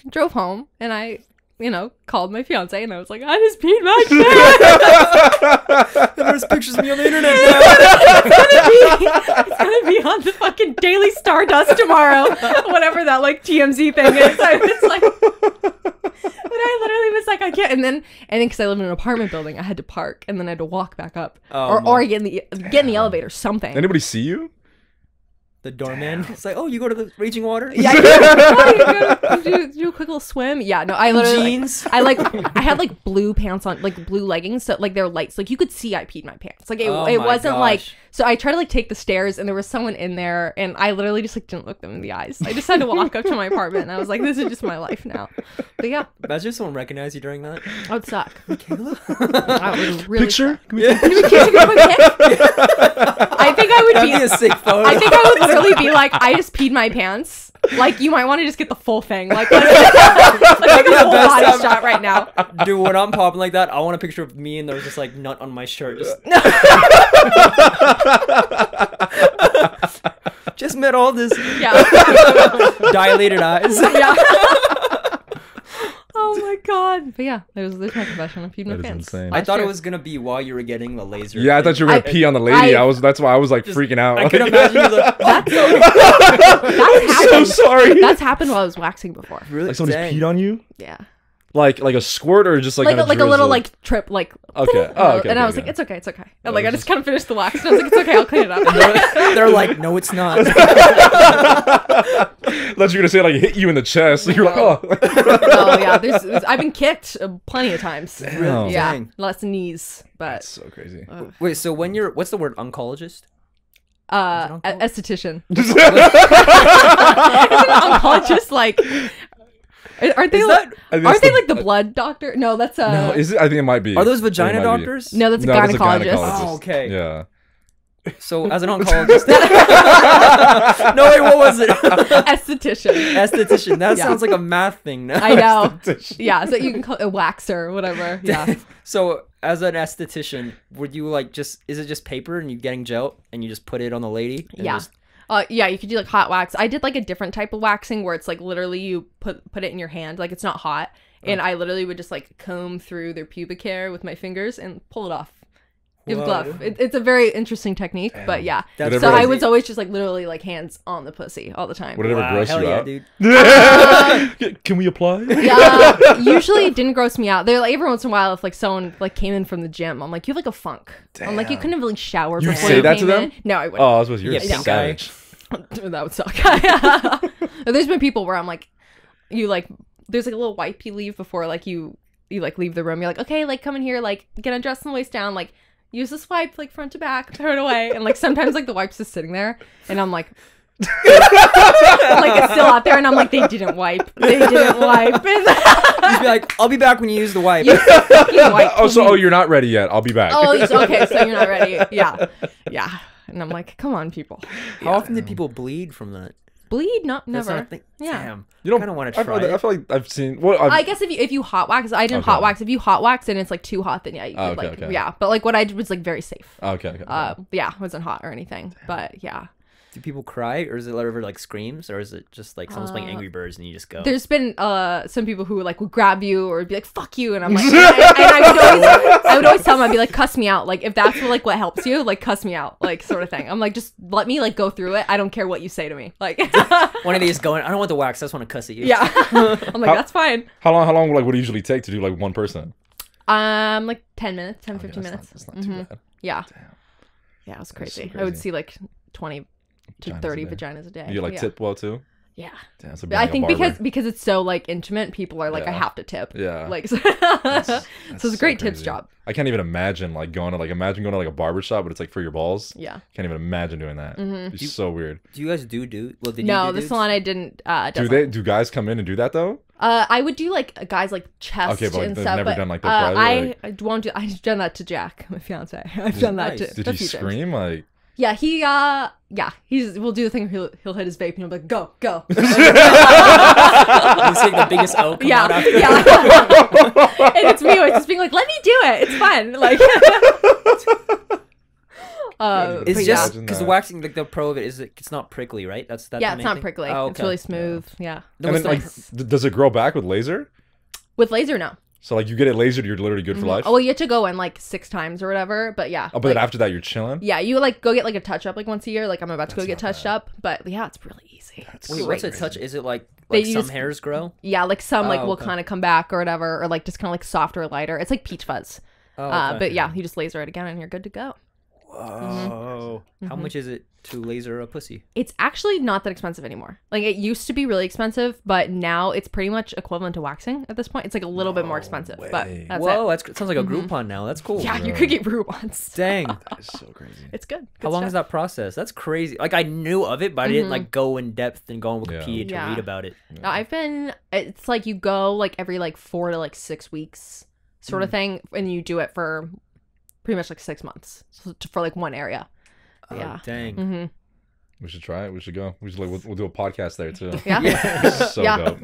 drove home, and I, you know, called my fiance and I was like, I just peed my pants. There's pictures of me on the internet now. It's gonna be on the fucking Daily Stardust tomorrow, whatever that like TMZ thing is. I was like, but I literally was like, I can't. And then because I live in an apartment building, I had to park and then I had to walk back up, or get in the elevator, something. Anybody see you? The doorman. It's like, oh, you go to the raging water? Yeah, do a quick little swim. Yeah, no, I literally Jeans. I had like blue pants on, like blue leggings, so like they're lights, like you could see I peed my pants. Like it Oh my wasn't like. gosh. So I tried to like take the stairs, and there was someone in there, and I literally just like didn't look them in the eyes. I just had to walk up to my apartment, and I was like, this is just my life now. But yeah, Imagine if someone recognized you during that. that would suck. That would really Picture? suck. I think I would That'd be. be a sick photo. I think I would literally be like, I just peed my pants. Like, you might want to just get the full thing. Like a full body time. shot right now. Dude, when I'm popping like that, I want a picture of me and there's just like nut on my shirt. Just met all this Yeah. dilated eyes. Yeah. Oh my god. But yeah, there's my confession. I peed my That is pants. insane. I thought it Sure. was gonna be while you were getting the laser. Yeah, I thought you were gonna pee on the lady. That's why I was like freaking out. I could imagine you like, That's so happened. sorry. That's happened while I was waxing before. really Like someone just peed on you? Yeah. Like a squirt or just like Like kinda a little drizzle? like trip, like. Okay. Oh, okay. And I okay, was like, okay. it's okay, it's okay. And That like, was I just just- kind of finished the wax, and I was like, it's okay, I'll clean it up. They're like, no, it's not. I thought you were gonna say like hit you in the chest. You're like, oh. Oh yeah, there's I've been kicked plenty of times. Damn. Yeah, Dang. lots of knees, but That's so crazy. Wait, so when you're, what's the word, oncologist? esthetician. Isn't oncologist like? Aren't they Is like? that- I think Aren't that's they like the blood doctor? No, that's No, is it? I think it might be. Are those It vagina might be. doctors? no, that's a No, that's a gynecologist. gynecologist. Oh, okay. Yeah. So as an oncologist. No, wait, what was it? Esthetician. Esthetician. That Yeah. sounds like a math thing now. I know. Yeah, so you can call it a waxer or whatever. Yeah. So as an esthetician, would you like just, is it just paper and you getting gel and you just put it on the lady? And Yeah. just- Yeah, you could do like hot wax. I did like a different type of waxing where it's like literally you put it in your hand, like it's not hot, and I literally would just like comb through their pubic hair with my fingers and pull it off. Give Whoa. glove. It's a very interesting technique, but yeah. That's So I crazy. was always just like literally like hands on the pussy all the time. Would it ever Wow, gross hell you yeah, out? dude. Can we apply? Yeah, usually it didn't gross me out. They're like every once in a while if like someone like came in from the gym, I'm like, you have like a funk. I'm like, you couldn't have really showered You'd before say you that to came them? in. No, I wouldn't. Oh, I was supposed to. You're Yeah, a pink eye. savage. That would suck. There's been people where I'm like, you like, there's like a little wipe you leave before like you you like leave the room. You're like, okay, like come in here, like get undressed from the waist down, like use the swipe like front to back, throw it away. And like sometimes like the wipe's just sitting there and I'm like like it's still out there and I'm like, they didn't wipe. You'd be like, I'll be back when you use the wipe. Oh, you're not ready yet. I'll be back. Oh, okay, so you're not ready. Yeah. And I'm like, come on, people. How often did people bleed from that? Bleed? Not never. Yeah. Damn. You don't kind of want to try I feel like I've seen. Well, I guess if you hot wax, I didn't hot wax. If you hot wax and it's like too hot, then yeah, you could, like yeah. But like what I did was like very safe. Okay. Yeah, it wasn't hot or anything. But yeah. Do people cry, or is it ever like screams, or is it just like someone's playing Angry Birds and you just go? There's been some people who like would grab you or be like "fuck you," and I'm like, I would always tell them, I'd be like, "Cuss me out." Like if that's what helps you, like cuss me out, like sort of thing. I'm like, just let me like go through it. I don't care what you say to me. Like one of these going, I don't want the wax. I just want to cuss at you. Yeah, I'm like, that's fine. How long like would it usually take to do like one person? Like 10 minutes, 15 minutes. That's not too bad. Yeah. Damn. Yeah, it was crazy. So I would see like 20 to 30 vaginas a day. You like tip well too? Yeah. Damn, so I think because it's so like intimate, people are like, I have to tip. Yeah. Like so it's a great tips job. I can't even imagine like going to like a barber shop, but it's like for your balls. Yeah. Can't even imagine doing that. It's so weird. Do you guys do? Well, did no, you do the salon I didn't. Do guys come in and do that though? I would do like guys like chest but like, and they've stuff. never But done like the private. I won't do. I've done that to Jack, my fiance. I've done that to. Did he scream like? Yeah, we'll do the thing. He'll hit his vape and he'll be like, go. He's like the biggest O come out after. Yeah. And it's me always just being like, let me do it. It's fun. Like. It's just because the waxing, like the pro of it is it's not prickly, right? That's that. Yeah, it's not prickly. Oh, okay. It's really smooth. Yeah. And then, like, does it grow back with laser? With laser, no. So like you get it lasered, you're literally good for life. Oh, well, you have to go in like 6 times or whatever. But yeah. Oh, but like, then after that, you're chilling. Yeah, you like go get like a touch up like once a year. Like I'm about to go get touched up, but yeah, it's really easy. Wait, what's a touch? Is it like some hairs grow? Yeah, like some will kind of come back or whatever, or like just kind of like softer, lighter. It's like peach fuzz. Oh, okay. But yeah, you just laser it again and you're good to go. Whoa. How much is it to laser a pussy? It's actually not that expensive anymore. Like it used to be really expensive, but now it's pretty much equivalent to waxing at this point. It's like a little bit more expensive, but that's it. Sounds like a Groupon now. That's cool. Yeah, you could get Groupons. Dang. That is so crazy. It's good. How long is that process? That's crazy. Like I knew of it, but I didn't like go in depth and go on Wikipedia to read about it. No, it's like you go like every like 4 to like 6 weeks sort of thing, and you do it for pretty much like 6 months for like one area. Oh, dang. We should try it. We should go. We should we'll do a podcast there too. Yeah. So dope.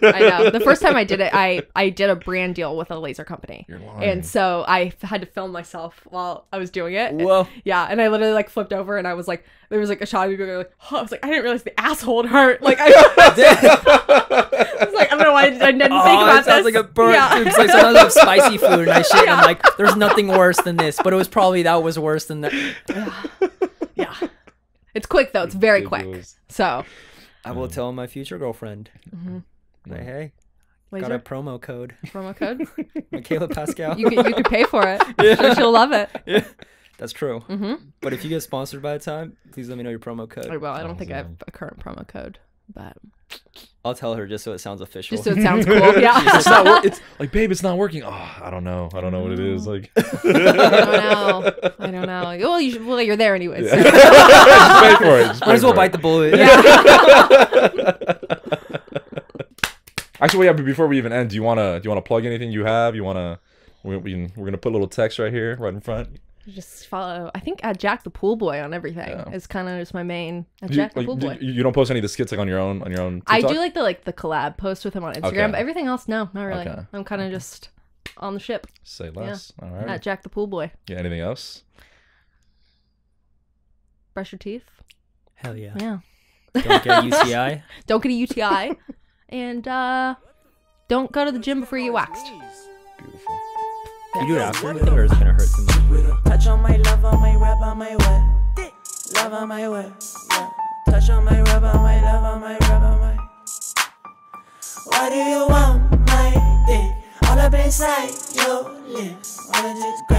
I know. The first time I did it, I did a brand deal with a laser company. You're lying. And so I had to film myself while I was doing it. Whoa. Yeah. And I literally like flipped over and I was like, there was like a shot of me going like, oh, I was like, I didn't realize the asshole would hurt. Like I was like, I don't know why I didn't think about it sounds this. like a burn. Yeah. Dude, like sometimes I have spicy food and I shit and I'm like, there's nothing worse than this. But it was probably that was worse than that. Yeah. It's quick though. It's very quick. So I will tell my future girlfriend. Like, hey, got a promo code. Promo code? Mikaela Pascal. You could pay for it. Yeah. She'll love it. Yeah. That's true. But if you get sponsored by the time, please let me know your promo code. Well, I don't think I have a current promo code, but I'll tell her just so it sounds official. Just so it sounds cool. Yeah. It's like, babe, it's not working. Oh, I don't know what it is. Like, I don't know. Well, you're there anyways. Yeah. So. Just pay for it. Might as well bite the bullet. Yeah. Actually, but before we even end, do you wanna plug anything you have? We're gonna put a little text right here, right in front. Just follow. I think at Jack the Pool Boy on everything is kind of just my main. At Jack the Pool Boy. You don't post any of the skits like on your own TikTok? I do like the collab post with him on Instagram, but everything else, no, not really. Okay. I'm kind of just on the ship. Say less. Yeah. All right. At Jack the Pool Boy. Yeah. Anything else? Brush your teeth. Hell yeah. Yeah. Don't get a UTI. Don't get a UTI, and don't go to the gym before you get waxed. Beautiful. You do it after, or is it gonna hurt too much? Touch on my love, on my rap, on my wet. Love on my wet. Yeah. Touch on my rap, on my love, on my rap, on my. Why do you want my dick all up inside your lips? Wanna just grab